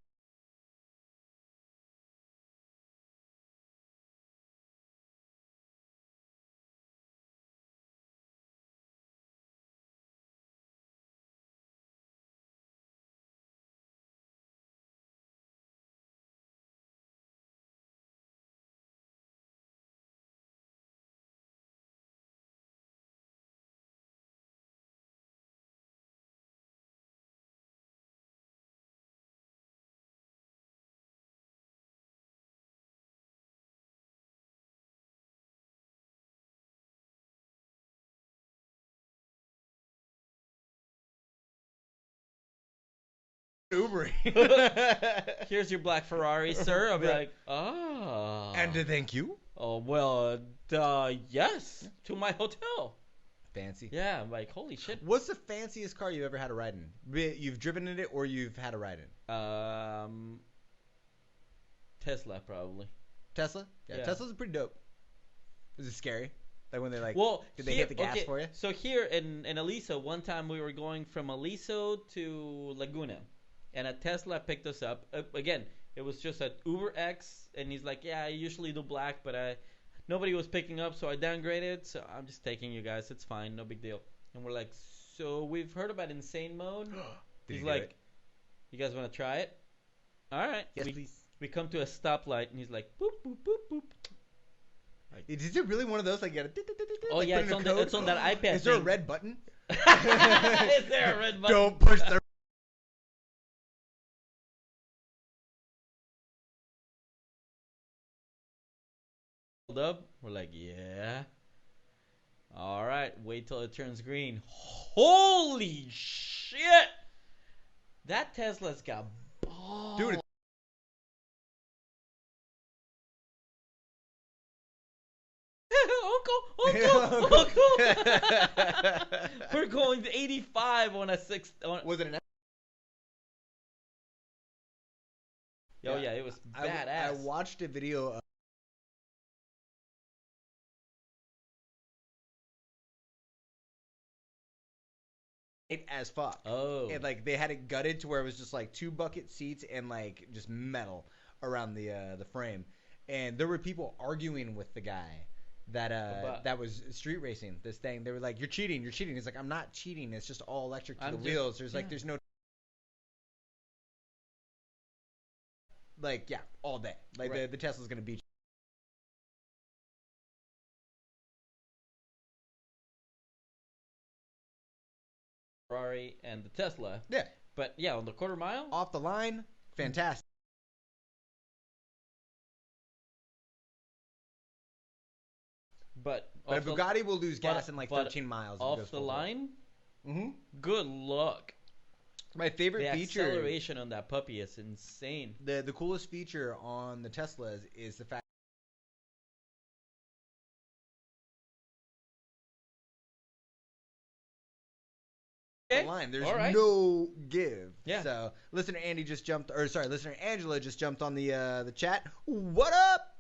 Ubering. Here's your black Ferrari, sir. I'll be like, oh. And to thank you. Oh, well, yes, to my hotel. Fancy. Yeah, I'm like, holy shit. What's the fanciest car you've ever had a ride in? You've driven in it or you've had a ride in? Tesla, probably. Tesla? Yeah, Yeah. Tesla's pretty dope. Is it scary? Like when they like, Well, did they hit the gas for you? So here in Aliso, one time we were going from Aliso to Laguna, and a Tesla picked us up. Again, it was just an Uber X, and he's like, yeah, I usually do black, but nobody was picking up, so I downgraded, so I'm just taking you guys. It's fine, no big deal. And we're like, so we've heard about insane mode. Did He's you do like, it? you guys want to try it? All right. Yes, please. We come to a stoplight, and he's like, boop, boop, boop, boop. Is it really one of those? Like, you gotta Oh, like yeah, put in a code? it's on that iPad Is there a thing. red button? Is there a red button? Don't push the. Up. We're like, yeah. All right, wait till it turns green. Holy shit! That Tesla's got balls. Dude, Uncle. We're going to 85 on a 6. Was it an? Oh yeah, it was badass. I watched a video of as fuck. Oh. And like they had it gutted to where it was just like 2 bucket seats and like just metal around the frame. And there were people arguing with the guy that was street racing this thing. They were like, "You're cheating, you're cheating." He's like, "I'm not cheating. It's just all electric to the wheels. There's like there's no like all day. Like Right. the Tesla's gonna beat you." Ferrari and the Tesla. Yeah. But yeah, on the quarter mile. Off the line, fantastic. But But a Bugatti will lose gas in like but 13 miles. off the line. Mm-hmm. Good luck. My favorite The feature. acceleration on that puppy is insane. The coolest feature on the Teslas is the fact. Okay. Line. There's All right. no give. Yeah. So listener listener Angela just jumped on the chat. What up?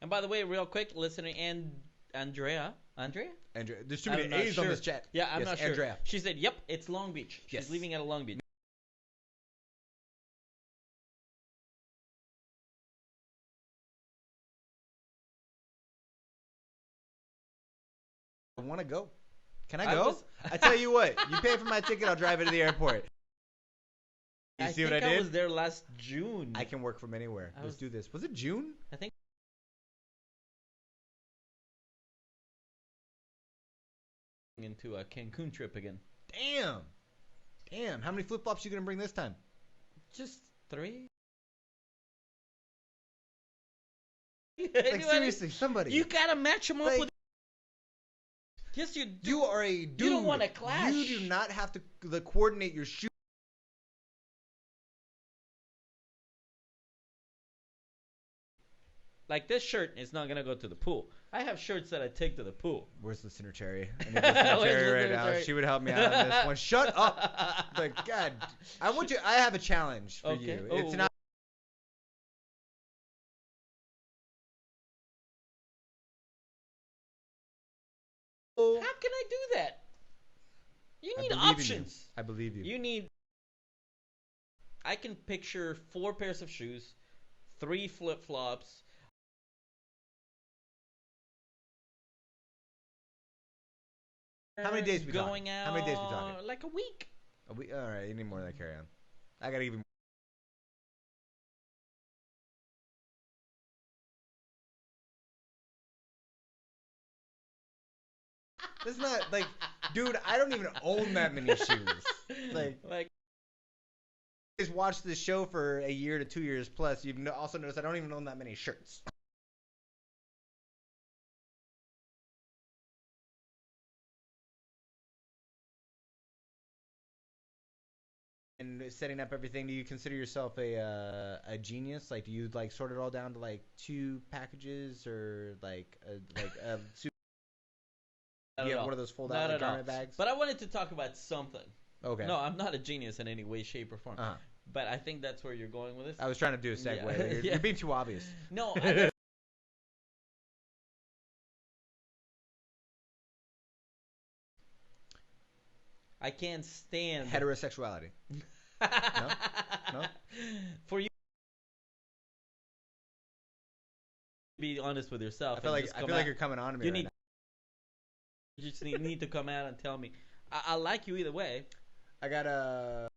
And by the way, real quick, listener Andrea. There's too I'm many not A's on sure. this chat. Yeah, I'm Yes, not sure. Andrea. She said, "Yep, it's Long Beach." She's Yes. leaving at Long Beach. I want to go. Can I I go? was- I tell you what. You pay for my ticket, I'll drive you to the airport. You see what I think did? I was there last June. I can work from anywhere. I Let's was- do this. Was it June? I think into a Cancun trip again. Damn. How many flip flops you gonna bring this time? Just 3. Like seriously, somebody. You gotta match them up Like- with. Yes, you do. You are a dude. You don't want to clash. You do not have to coordinate your shoes. Like this shirt is not gonna go to the pool. I have shirts that I take to the pool. Where's Listener Cherry? I need Listener Where's Cherry right Listener now. Cherry? She would help me out on this one. Shut up. Like, God. I have a challenge for Okay. you. Oh, It's not. How can I do that? You I need believe in you. options. I believe you. You need. I can picture 4 pairs of shoes, 3 flip flops. How many days we talking? going out? How many days we talking? Like a week. All right, you need more than that. Carry on. I gotta give you. It's not like, dude. I don't even own that many shoes. Like, just watched this show for a year to 2 years plus. You've also noticed I don't even own that many shirts. And setting up everything, do you consider yourself a genius? Like, do you like sort it all down to like 2 packages or like a super? Not You at have all. one of those fold Not out like at all. garment bags. But I wanted to talk about something. Okay. No, I'm not a genius in any way, shape, or form. Uh-huh. But I think that's where you're going with this. I was trying to do a segue. Yeah. You're, Yeah. you're being too obvious. No, I can't stand Heterosexuality. No? For you to be honest with yourself. I feel and like just I come feel like out. you're coming on to me You right need. You just need to come out and tell me, I like you either way. I got a.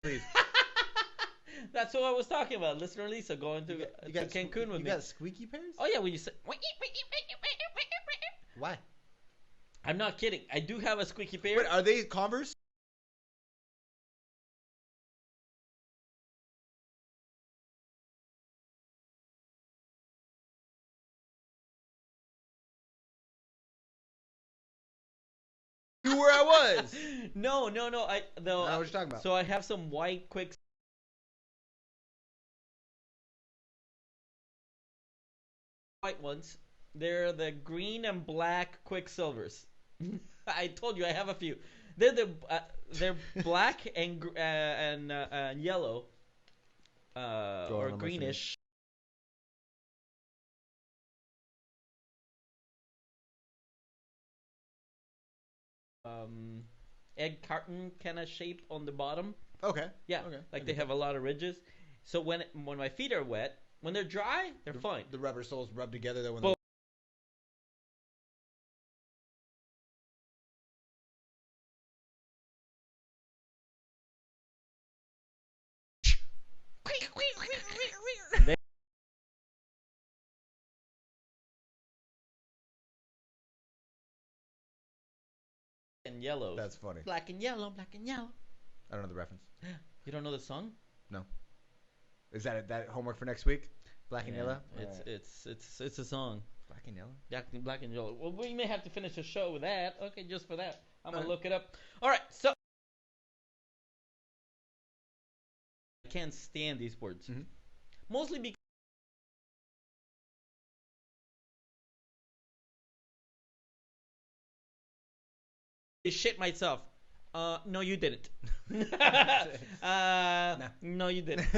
Please. That's what I was talking about. Listener Lisa going to Cancun with you me. got squeaky pairs? Oh yeah, when you say. Why? I'm not kidding. I do have a squeaky pair. Wait, are they Converse? You where I was. No. I I know what you're talking about. So I have some white quick. White ones. They're the green and black Quicksilvers. I told you I have a few. They're black and yellow or on, greenish. Egg carton kind of shape on the bottom. Okay. Yeah, Okay. like they have a lot of ridges. So when my feet are wet, when they're dry, they're fine. The rubber soles rub together though when But- And yellow. That's funny. Black and yellow, black and yellow. I don't know the reference. You don't know the song? No. Is that homework for next week? Black and Yeah, yellow. It's a song. Black and yellow. Black and yellow. Well, we may have to finish the show with that. Okay, just for that. I'm gonna Alright. look it up. All right, so I can't stand these words. Mhm. Mostly because I shit myself. No, you didn't. No, you didn't.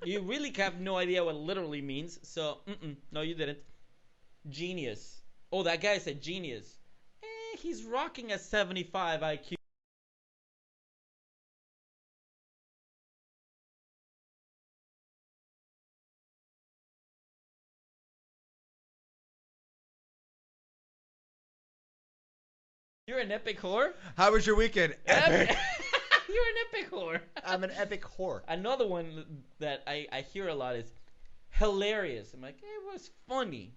You really have no idea what literally means. So, no, you didn't. Genius. Oh, that guy said genius. He's rocking a 75 IQ. You're an epic whore? How was your weekend? Epic. You're an epic whore. I'm an epic whore. Another one that I hear a lot is hilarious. I'm like, it was funny.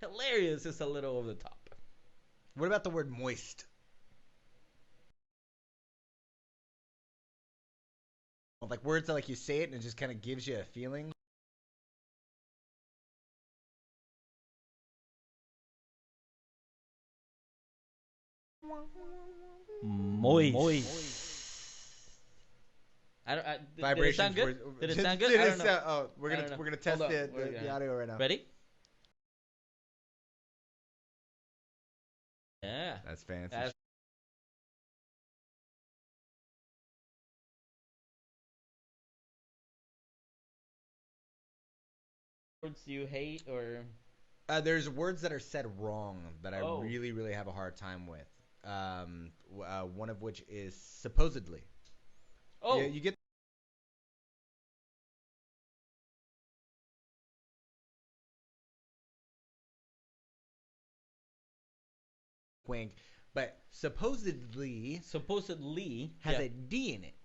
Hilarious is a little over the top. What about the word moist? Like words that like you say it and it just kind of gives you a feeling. Moist. Did it sound good? Did it sound good? I don't know. Oh, we're I don't know. gonna test Hold on. the audio right now. Ready? Yeah. That's fancy. That's- Words you hate or There's words that are said wrong that I Oh. really, really have a hard time with. One of which is supposedly. oh You get wink, but supposedly supposedly has yeah. a D in it,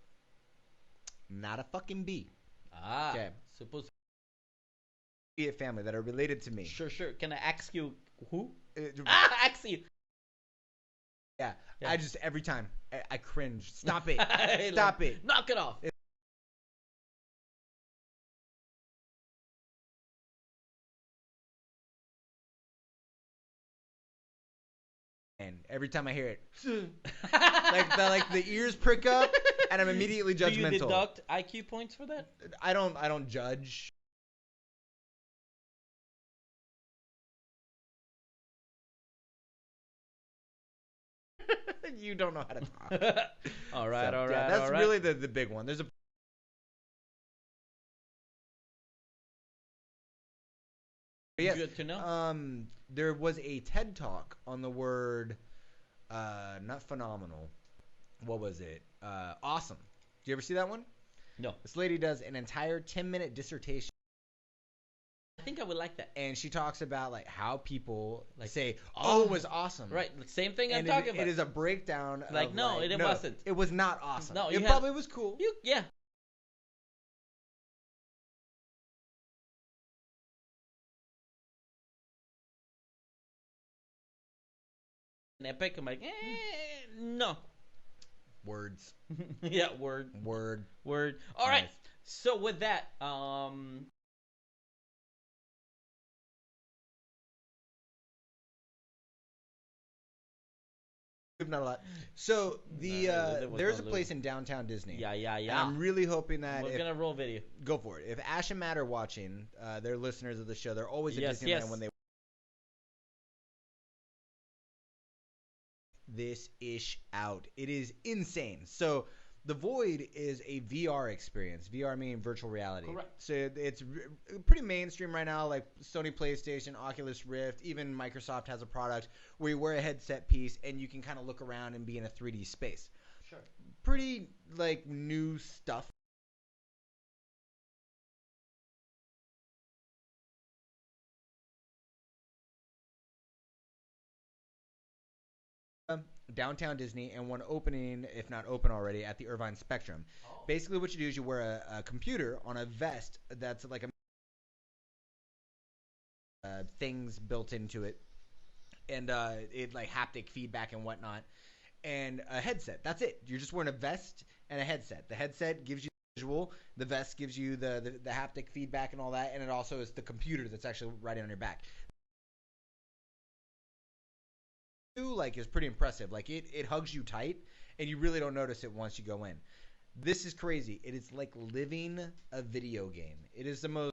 not a fucking B. Okay. Supposed Be a family that are related to me. sure. Can I ask you who? Uh, Ask you. yeah. Yeah. I just every time I cringe. Stop it. Like, Stop it. Knock it off. And every time I hear it, like the ears prick up, and I'm immediately Do you judgmental. deduct IQ points for that? I don't judge. You don't know how to talk. all right, So, all right. yeah, that's all right. really the big one. There's a yes. Good to know. There was a TED talk on the word, not phenomenal. What was it? Awesome. Do you ever see that one? No. This lady does an entire 10-minute dissertation I think I would like that. And she talks about like how people Like, say, oh, it was awesome. Right, the same thing And I'm talking about. it is a breakdown Like, of no, it no, wasn't. It was not awesome. No, it probably was cool. Yeah. Epic. I'm like, no. Words. Yeah, word. All right. Nice. So with that, Not a lot. So there was there's no a place loot. in downtown Disney. yeah. And I'm really hoping that We're if, gonna roll video. go for it. If Ash and Matt are watching, they're listeners of the show. They're always at Yes, Disneyland yes. when they this ish out. It is insane. So the Void is a VR experience. VR meaning virtual reality. Correct. So it's pretty mainstream right now, like Sony PlayStation, Oculus Rift, even Microsoft has a product where you wear a headset piece and you can kind of look around and be in a 3D space. Sure. Pretty like new stuff. Downtown Disney and one opening, if not open already, at the Irvine Spectrum. Oh. Basically, what you do is you wear a computer on a vest that's like a things built into it, and it like haptic feedback and whatnot, and a headset. That's it. You're just wearing a vest and a headset. The headset gives you the visual. The vest gives you the haptic feedback and all that, and it also is the computer that's actually riding on your back. Like is pretty impressive. Like it hugs you tight and you really don't notice it once you go in. This is crazy. It is like living a video game. It is the most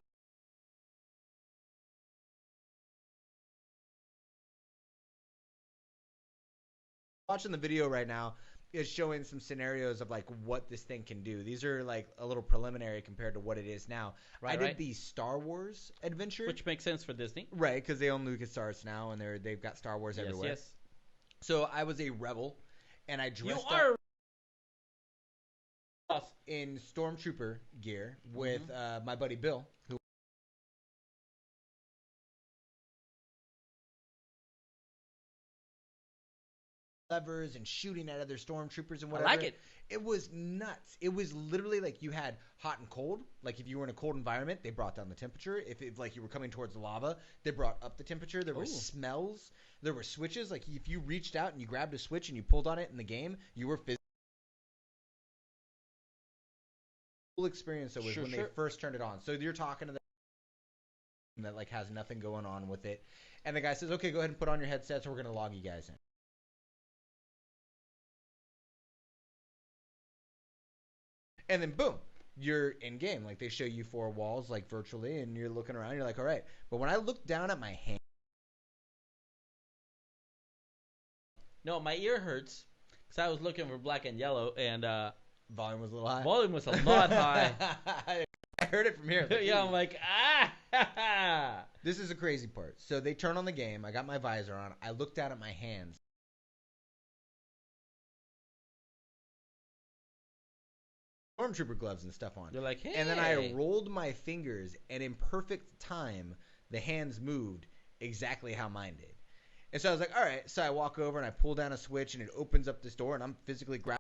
watching the video right now is showing some scenarios of like what this thing can do. These are like a little preliminary compared to what it is now. I did the Star Wars adventure, Which makes sense for Disney. right? Because they own LucasArts now and they've got Star Wars everywhere. Yes. So I was a rebel, and I dressed You are up in Stormtrooper gear with my buddy Bill, who levers and shooting at other stormtroopers and I whatever. like it. It was nuts. It was literally like you had hot and cold. Like if you were in a cold environment, they brought down the temperature. If like you were coming towards lava, they brought up the temperature. There were smells. There were switches. Like if you reached out and you grabbed a switch and you pulled on it in the game, you were physically. Cool experience though was when they first turned it on. So you're talking to them that like has nothing going on with it, and the guy says, "Okay, go ahead and put on your headsets. We're gonna log you guys in." And then boom, you're in game. Like they show you 4 walls like virtually, and you're looking around. You're like, all right. But when I looked down at my hand, No, my ear hurts because I was looking for black and yellow, and volume was a little high. volume was a lot high. I heard it from here. Like, Yeah, I'm like, ah. This is the crazy part. So they turn on the game. I got my visor on. I looked down at my hands. Stormtrooper gloves and stuff on. You're like, hey. And then I rolled my fingers, and in perfect time, the hands moved exactly how mine did. And so I was like, all right. So I walk over and I pull down a switch, and it opens up this door, and I'm physically grabbing.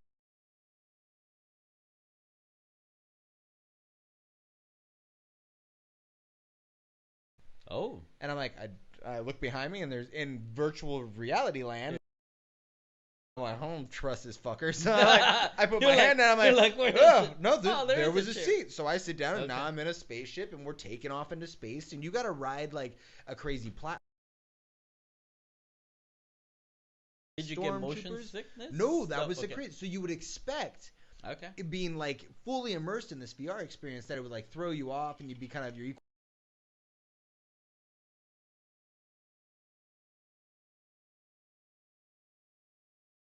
Oh. And I'm like, I look behind me, and there's in virtual reality land. I'm like, I don't trust this fucker. So I put my hand down. I'm like, oh, no, there was a seat. So I sit down, and now I'm in a spaceship, and we're taking off into space. And you got to ride like a crazy platform. Did you get motion sickness? No, that was the crazy. So you would expect Okay. it being like fully immersed in this VR experience that it would like throw you off and you'd be kind of your equal.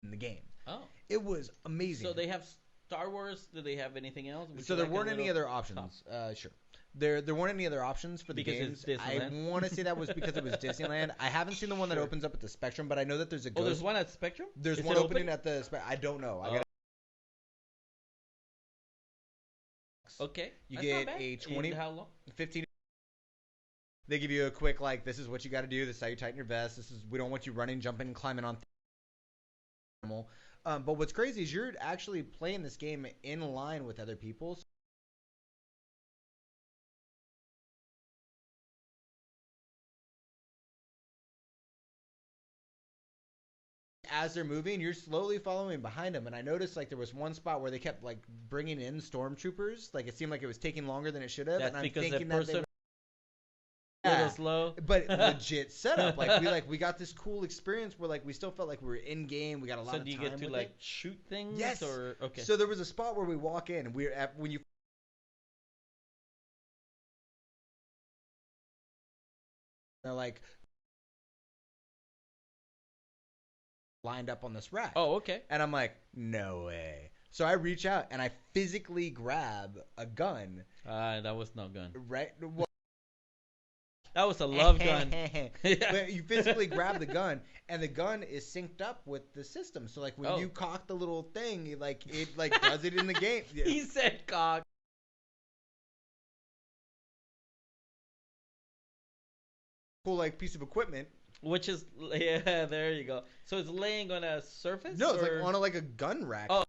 In the game. Oh. It was amazing. So they have Star Wars. Do they have anything else? So there weren't any other options. Sure. There weren't any other options for the games. I want to say that was because it was Disneyland. I haven't seen the one that opens up at the Spectrum, but I know that there's a Ghost. Oh, there's one at Spectrum? There's one opening at the I don't know. I got Okay. You That's get not bad. a 20 how long? 15 They give you a quick like, this is what you got to do. This is how you tighten your vest. We don't want you running, jumping, climbing on. But what's crazy is you're actually playing this game in line with other people. As they're moving, you're slowly following behind them. And I noticed like there was one spot where they kept like bringing in stormtroopers. Like it seemed like it was taking longer than it should have. That's and I'm because thinking the person that a little slow. But legit setup. We got this cool experience where like we still felt like we were in game. We got a lot of time. So do you get to with like it. shoot things? Yes. Or okay. So there was a spot where we walk in and we're at when you. They're like lined up on this rack. Oh, okay. And I'm like, no way. So I reach out and I physically grab a gun. That was no gun. Right? Well, that was a love gun. But you physically grab the gun, and the gun is synced up with the system. So like when you cock the little thing, it does it in the game. Yeah. He said cock. Cool like piece of equipment. Which is there you go. So it's laying on a surface? No, it's like on a gun rack. Oh.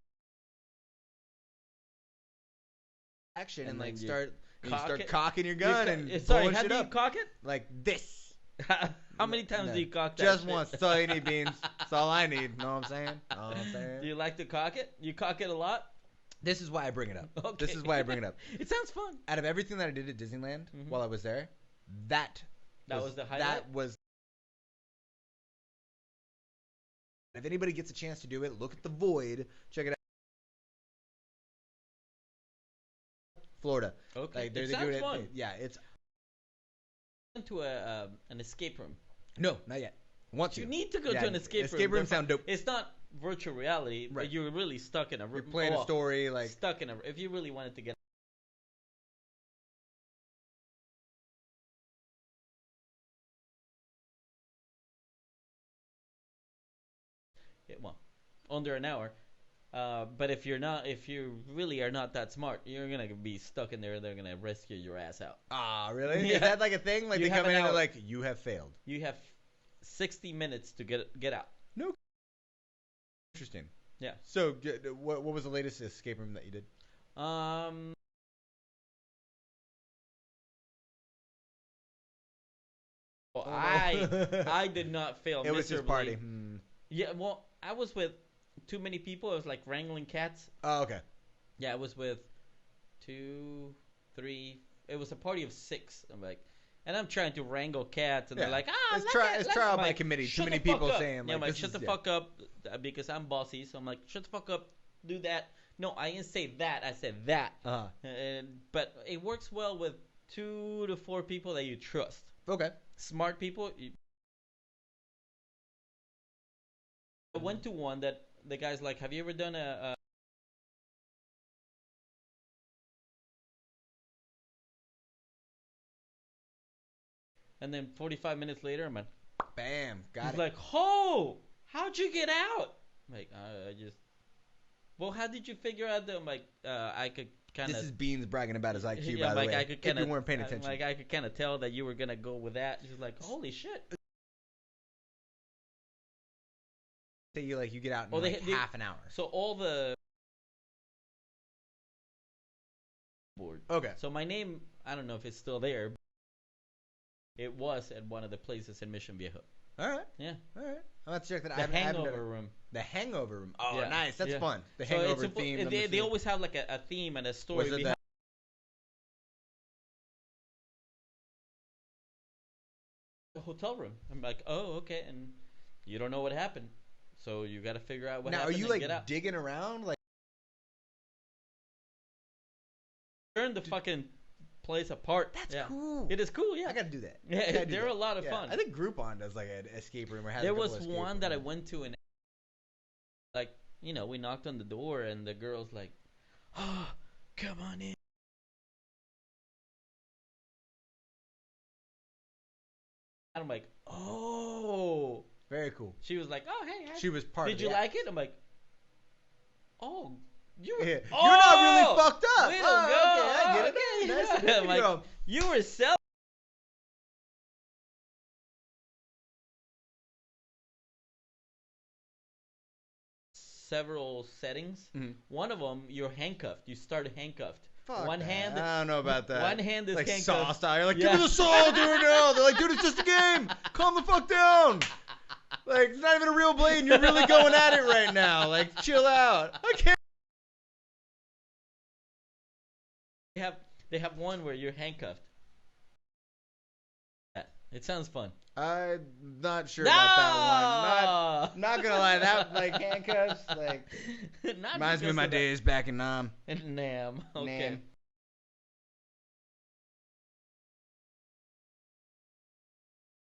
Action and then like you start cock it? cocking your gun and sorry, blowing how shit do you up. cock it? Like this. How many times do you cock that? Just shit? once. That's all you need, Beans. That's all I need. Know what I'm saying? Do you like to cock it? You cock it a lot? This is why I bring it up. Okay. This is why I bring it up. It sounds fun. Out of everything that I did at Disneyland while I was there, that was the highlight? That was. If anybody gets a chance to do it, look at the Void. Check it out. Florida. Okay. Like, It sounds fun. Yeah, it's. Into an escape room. No, not yet. You need to go to an escape room. Escape rooms sound dope. It's not virtual reality, Right. but you're really stuck in a room. You're playing a story like. Stuck in a. If you really wanted to get. Under an hour. But if you really are not that smart, you're gonna be stuck in there. They're gonna rescue your ass out. Ah, really? Yeah. Is that like a thing? Like You they have come in an and they're hour. like, you have failed. You have 60 minutes to get out. No. Interesting. Yeah. So, what was the latest escape room that you did? Well, I did not fail. It was his miserably. party. Yeah. Well, I was with too many people. I was like wrangling cats. Oh, okay. Yeah, I was with 2, 3. It was a party of 6. I'm like, and I'm trying to wrangle cats, and they're like, it's trial by committee. Too many people saying, yeah, I'm like, this shut is- the fuck up, because I'm bossy. So I'm like, shut the fuck up, do that. No, I didn't say that. I said that. But it works well with 2 to 4 people that you trust. Okay. Smart people. I went to one that the guy's like, have you ever done a and then 45 minutes later, I'm like, Bam. Got he's it. like, oh, how'd you get out? I'm like, I just, well, how did you figure out that? I'm like, I could kind of. This is Beans bragging about his IQ, Yeah, by the like way. I could If kind you of. weren't paying attention. Like I could kind of tell that you were gonna go with that. She's like, holy shit. Say you get out in Well, they- half an hour. So all the board. Okay. So my name, I don't know if it's still there. But it was at one of the places in Mission Viejo. All right. Yeah. All right. I'll have to check that The out. I haven't done hangover it. room. The hangover room. Oh, Yeah. nice. That's Yeah. fun. The So hangover it's theme. they always have like a theme and a story Was it behind. The hotel room. I'm like, oh, okay, and you don't know what happened, so you got to figure out what Now, are happened you and like get out. digging around? Like, Turn the fucking place apart. that's Yeah. cool. It is cool, yeah. I gotta do that. Yeah, I gotta do they're that. a lot of Yeah. fun. I think Groupon does like an escape room or has There a couple was escape one that I rooms. went to, and like, we knocked on the door, and the girl's like, oh, come on in. And I'm like, oh. Very cool. She was like, oh, hey. She was part Did of you the like it? I'm like, oh, you're, Yeah. oh, You're not really fucked up. way to Oh, go. okay, I get it. Okay, Nice yeah. to meet I'm like, you. you were selling. several settings. Mhm. One of them, you're handcuffed. You start handcuffed. Fuck One that. hand. I don't know about that. One hand is like handcuffed. Saw style. You're like, Yeah. give me the saw, do it now. They're like, dude, it's just a game. Calm the fuck down. Like, it's not even a real blade, and you're really going at it right now. Like, chill out. I can't. They have one where you're handcuffed. It sounds fun. I'm not sure about that one. No! Not gonna lie, that like handcuffs, like Not reminds me because of my that. days back in Nam. Nam. Okay. Nam.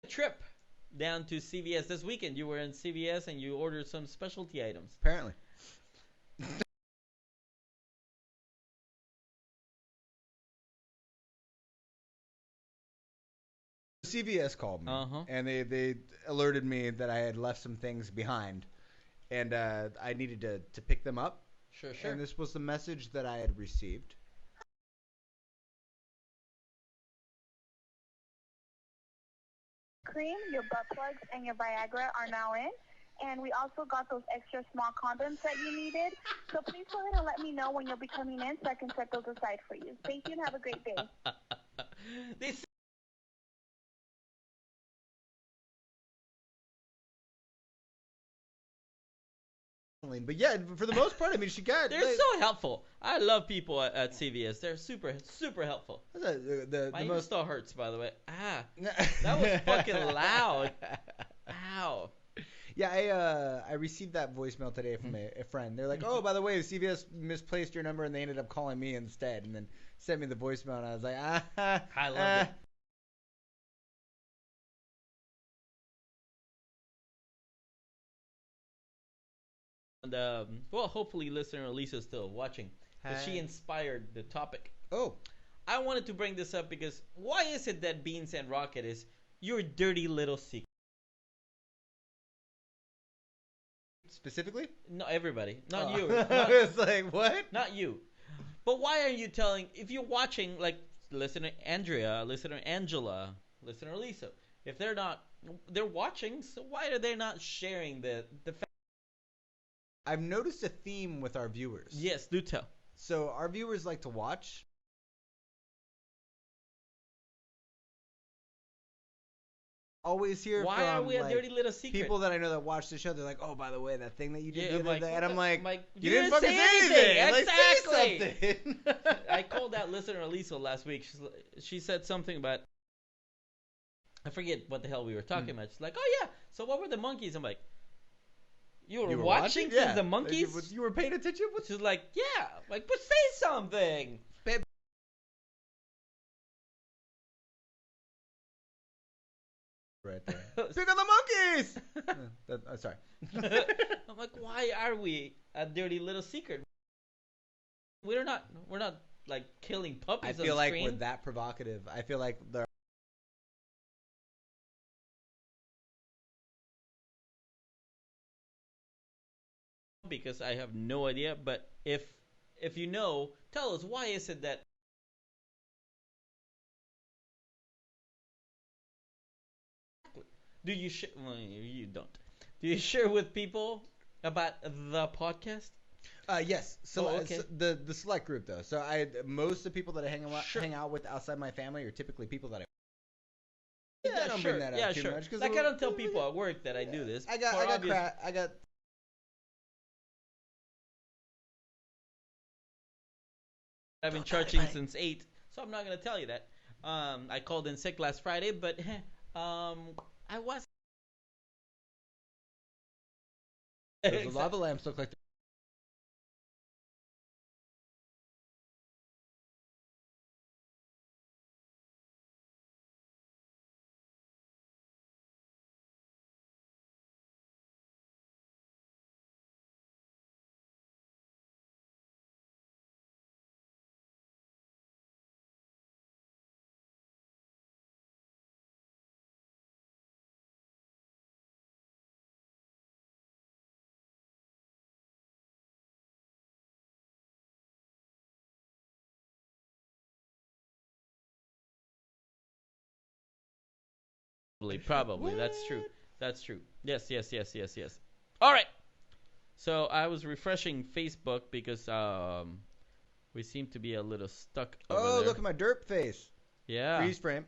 Trip down to CVS this weekend. You were in CVS and you ordered some specialty items. Apparently. CVS called me, and they alerted me that I had left some things behind, and I needed to pick them up. Sure. And this was the message that I had received. Cream, your butt plugs, and your Viagra are now in. And we also got those extra small condoms that you needed. So please go ahead and let me know when you'll be coming in so I can set those aside for you. Thank you and have a great day. This. But yeah, for the most part, I mean, she got. They're so helpful. I love people at CVS. They're super helpful. The My ear most. still hurts, by the way. That was fucking loud. Ow. Yeah, I received that voicemail today from a friend. They're like, oh, by the way, CVS misplaced your number, and they ended up calling me instead, and then sent me the voicemail, and I was like, I love it. And well, hopefully, listener Lisa's still watching. Because she inspired the topic. Oh. I wanted to bring this up because why is it that Beans and Rocket is your dirty little secret? Specifically? No, everybody. Not you. It's like, what? Not you. But why are you telling, if you're watching, like, listener Andrea, listener Angela, listener Lisa, if they're watching, so why are they not sharing the fact? I've noticed a theme with our viewers. Yes, do tell. So our viewers like to watch. Always hear why from are we like, a dirty little secret? people that I know that watch the show. They're like, oh, by the way, that thing that you did Yeah, the other day. And I'm like, you didn't didn't fucking say anything. Like, Exactly. say something. I called that listener Lisa last week. She said something about, I forget what the hell we were talking about. She's like, oh yeah, so what were the monkeys? I'm like, you were watching Yeah. the monkeys? You were paying attention? She's like, yeah. Like, but say something. Right there. Pick on the monkeys! Sorry. I'm like, why are we a dirty little secret? We're not like killing puppies. I feel on like screen. we're that provocative. I feel like they're. Because I have no idea, but if you know, tell us, why is it that do you well, you don't. Do you share with people about the podcast? Yes. So, okay. so the select group though. So most of the people that I hang out with outside my family are typically people that I. Yeah, I don't bring that up too much. Like I don't tell people at work that I do this. I got I've been charging since 8, so I'm not gonna tell you that. I called in sick last Friday, but I was. The lava lamps look like. Probably, that's true. That's true. Yes. All right. So I was refreshing Facebook because we seem to be a little stuck over Oh, there. look at my derp face. Yeah. Freeze frame.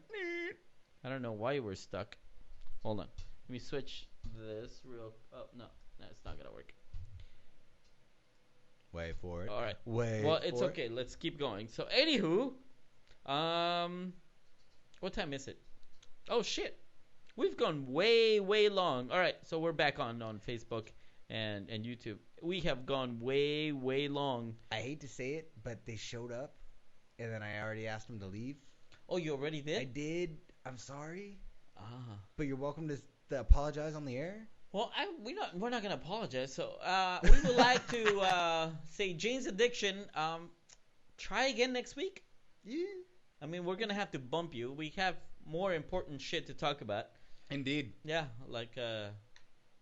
I don't know why we're stuck. Hold on. Let me switch this real. Oh no, it's not gonna work. Wait for it. All right. Wait. Well, it's for it. okay. Let's keep going. So, anywho, what time is it? Oh shit, we've gone way long. All right, so we're back on Facebook and YouTube. We have gone way long. I hate to say it, but they showed up, and then I already asked them to leave. Oh, you already did? I did. I'm sorry, Ah. but you're welcome to apologize on the air. Well, we're not gonna apologize. So we would like to say Jane's Addiction. Try again next week. Yeah. I mean, we're gonna have to bump you. We have more important shit to talk about. Indeed. Yeah, like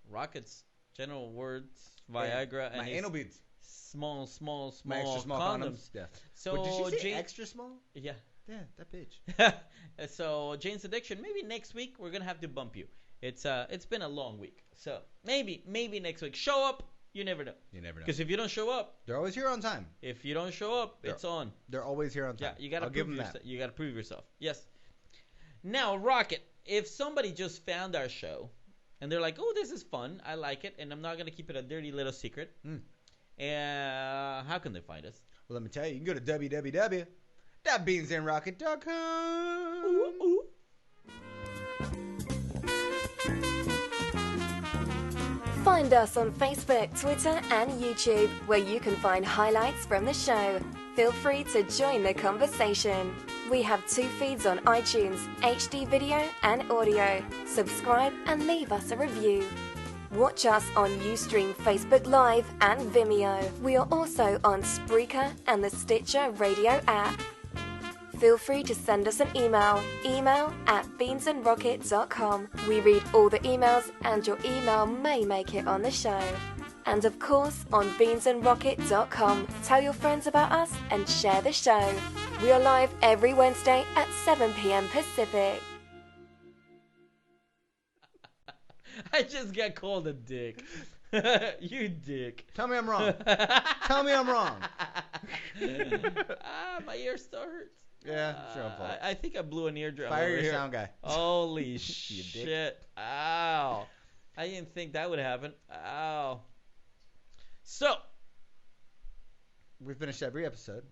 rockets, general words, Viagra, My and anal beads. small My extra small condoms. Yeah. So What, did she say Jane, extra small? yeah. Yeah, that bitch. So Jane's Addiction. Maybe next week we're gonna have to bump you. It's been a long week, so maybe next week. Show up. You never know. You never know. Because if you don't show up, They're always here on time. if you don't show up, it's on. They're always here on time. Yeah, you gotta I'll give prove them yourself. that. You gotta prove yourself. Yes. Now, Rocket, if somebody just found our show and they're like, "Oh, this is fun. I like it," and I'm not gonna keep it a dirty little secret. How can they find us? Well, let me tell you. You can go to www.beansandrocket.com. Ooh. Find us on Facebook, Twitter, and YouTube, where you can find highlights from the show. Feel free to join the conversation. We have 2 feeds on iTunes, HD video and audio. Subscribe and leave us a review. Watch us on Ustream Facebook Live and Vimeo. We are also on Spreaker and the Stitcher radio app. Feel free to send us an email at beansandrocket.com. We read all the emails and your email may make it on the show. And of course on beansandrocket.com. Tell your friends about us and share the show. We are live every Wednesday at 7 p.m. Pacific. I just got called a dick. You dick. Tell me I'm wrong. Tell me I'm wrong. My ear still hurts. Yeah, it's your own fault. I think I blew an eardrum. Fire over your here. sound guy. Holy dick. shit. Ow. I didn't think that would happen. Ow. So, We finished every episode.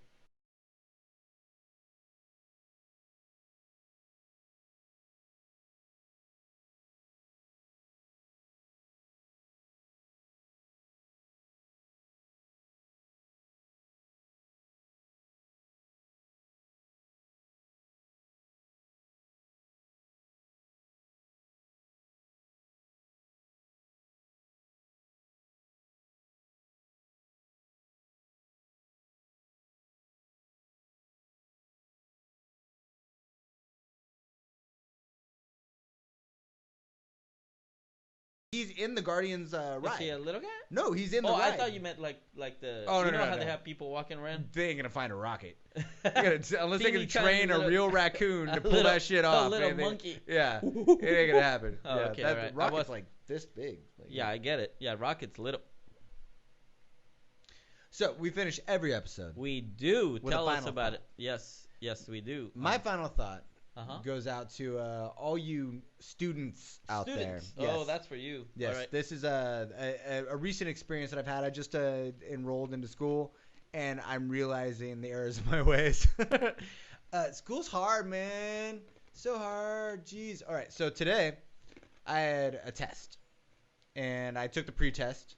He's in the Guardians is ride. he a little guy? No, he's in the Oh, ride. I thought you meant like the. Oh, no, you know no, how no. they have people walking around? They ain't gonna find a rocket. Unless they can Teeny tiny train a little- real raccoon to a pull little- that shit a off. little man. monkey. Yeah, it ain't gonna happen. Oh, yeah, okay, that alright. I rocket's was- like this big. Like, Yeah, I get it. Yeah, Rocket's little. So we finish every episode. We do. With a Tell us final about thought. it. Yes, we do. My final thought Uh-huh. goes out to all you students out Students. there. Oh, Yes. that's for you. Yes, All right. this is a recent experience that I've had. I just enrolled into school, and I'm realizing the errors of my ways. School's hard, man. So hard. Jeez. All right, so today I had a test, and I took the pre-test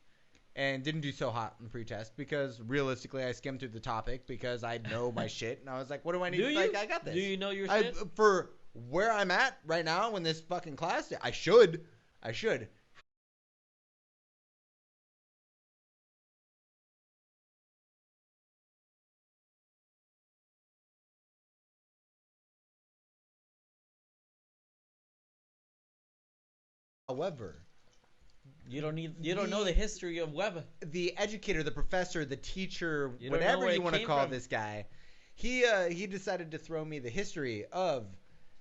and didn't do so hot in the pre-test because realistically I skimmed through the topic because I know my shit, and I was like, what do I need? Do you? Like, I got this. Do you know your I, shit? for where I'm at right now in this fucking class, I should. However, You don't know the history of Weber. the educator, the professor, the teacher, You don't know whatever where you it want to came call from. this guy, he decided to throw me the history of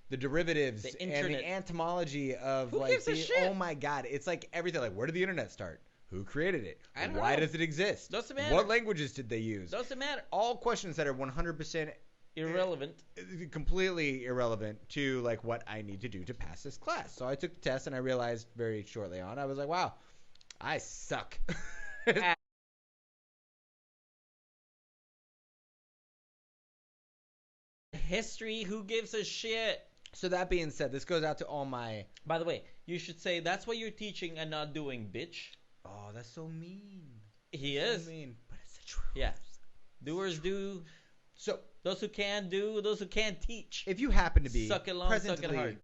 the derivatives The and internet. the entomology of Who like gives a the, shit? oh my god, it's like everything. Like, where did the internet start? Who created it? I don't Why know. does it exist? Doesn't matter. What languages did they use? Doesn't matter. All questions that are 100% Irrelevant. completely irrelevant to like what I need to do to pass this class. So I took the test and I realized very shortly on, I was like, wow, I suck. History, who gives a shit? So that being said, this goes out to all my... By the way, you should say that's what you're teaching and not doing, bitch. Oh, that's so mean. He So is. mean. But it's the truth. Yeah. Doers do. So Those who can do. Those who can't teach. if you happen to be Suck it long, suck it presently hard.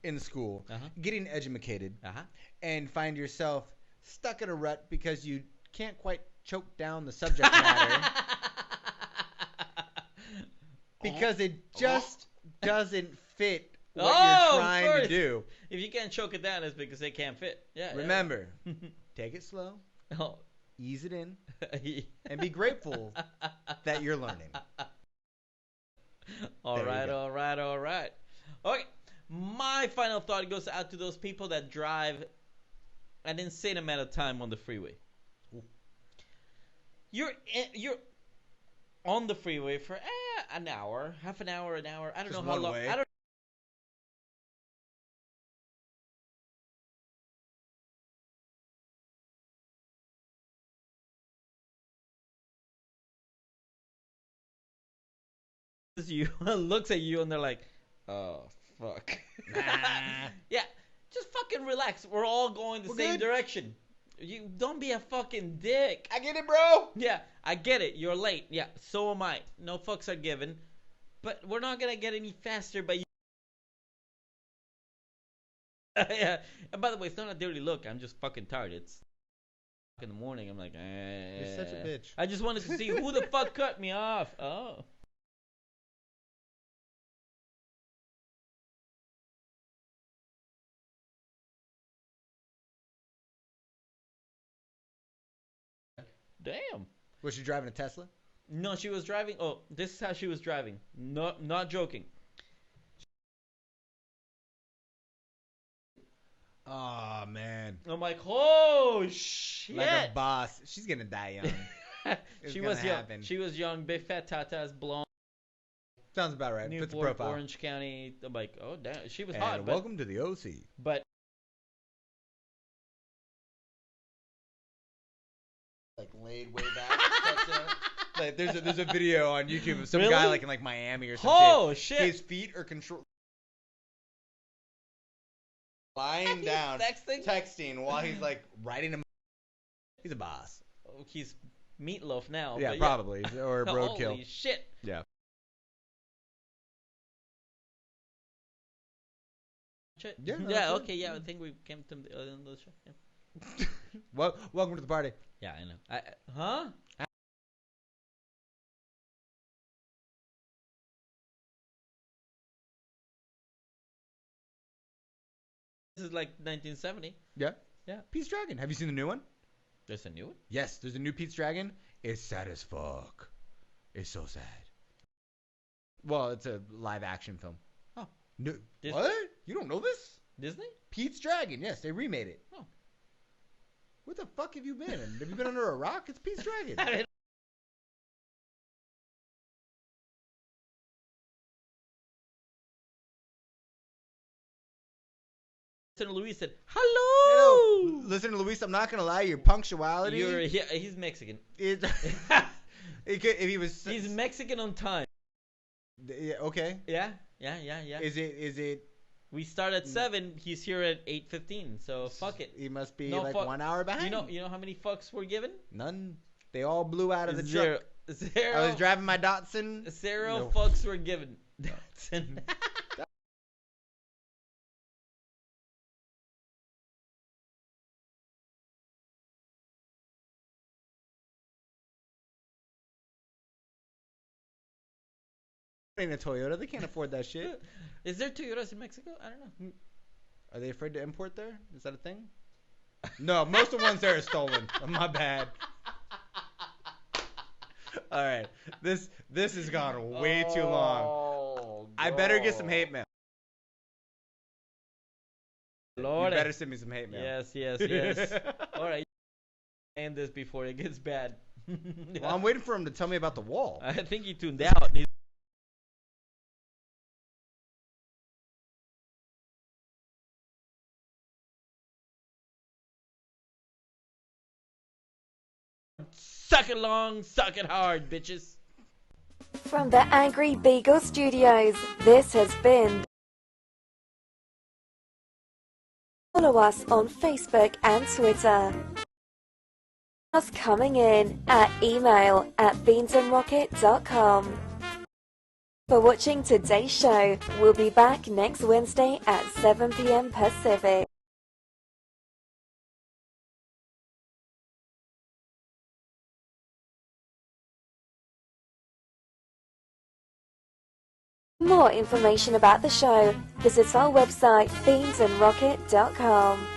in school, Uh-huh. getting educated, Uh-huh. and find yourself stuck in a rut because you can't quite choke down the subject matter because it just doesn't fit what Oh, you're of trying to course. do. If you can't choke it down, it's because they can't fit. Yeah. yeah. Remember, take it slow, Oh. ease it in, and be grateful that you're learning. All There you right, go. all right, all right. Okay, my final thought goes out to those people that drive an insane amount of time on the freeway. You're on the freeway for an hour, half an hour, an hour. I don't Just know how one long. way? I don't. You looks at you and they're like, "Oh fuck." Yeah, just fucking relax. We're all going the We're same good. direction. You don't be a fucking dick. I get it, bro. Yeah, I get it. You're late. Yeah, so am I. No fucks are given. But we're not gonna get any faster by you. Yeah. And by the way, it's not a dirty look. I'm just fucking tired. It's in the morning. I'm like, You're such a bitch. I just wanted to see who the fuck cut me off. Oh. Damn. Was she driving a Tesla? No, she was driving. Oh, this is how she was driving. Not joking. Oh man, I'm like, oh shit. like a boss. She's gonna die young. She gonna was young. happen. She was young, big fat tatas, blonde, Sounds about right. Put the Newport, profile. Orange County. I'm like, oh damn, she was And hot. welcome to the OC. But Like laid way back. Like there's a video on YouTube of some Really? guy like in like Miami or some oh shit. shit. His feet are lying He's down, texting? while he's like writing a. He's a boss. Oh, he's meatloaf now. Yeah, but probably or roadkill. Holy shit. Yeah. Shit. Yeah, Yeah. that's it. Okay. Yeah. I think we came to the end of the show. Yeah. Well, welcome to the party. Yeah, I know. Huh? This is like 1970. Yeah. Yeah. Pete's Dragon. Have you seen the new one? There's a new one. Yes, there's a new Pete's Dragon. It's sad as fuck. It's so sad. Well, it's a live action film. Oh. No, Disney? what? You don't know this? Disney? Pete's Dragon. Yes, they remade it. Oh. Where the fuck have you been? Have you been under a rock? It's Pete's Dragon. Listener Luis said, "Hello." Hello. Listen, Luis, I'm not gonna lie. Your punctuality. He's Mexican. Is, if he was. He's Mexican on time. Yeah, okay. Yeah. Is it? We start at 7. He's here at 8:15. So fuck it. He must be No like fuck. 1 hour behind. You know how many fucks were given? None. They all blew out of the Zero. truck. Zero. I was driving my Datsun. Zero No. fucks were given. That's it. Ain't a Toyota. They can't afford that shit. Is there Toyotas in Mexico? I don't know. Are they afraid to import there? Is that a thing? No, most of the ones there are stolen. My bad. All right, this has gone way too long. I better get some hate mail. Lord, You better send me some hate mail. Yes. All right, end this before it gets bad. Well, I'm waiting for him to tell me about the wall. I think he tuned out. Suck it long, suck it hard, bitches. From the Angry Beagle Studios, this has been. Follow us on Facebook and Twitter. Us coming in at email@beansandrocket.com. For watching today's show, we'll be back next Wednesday at 7 p.m. Pacific. For more information about the show, visit our website beansandrocket.com.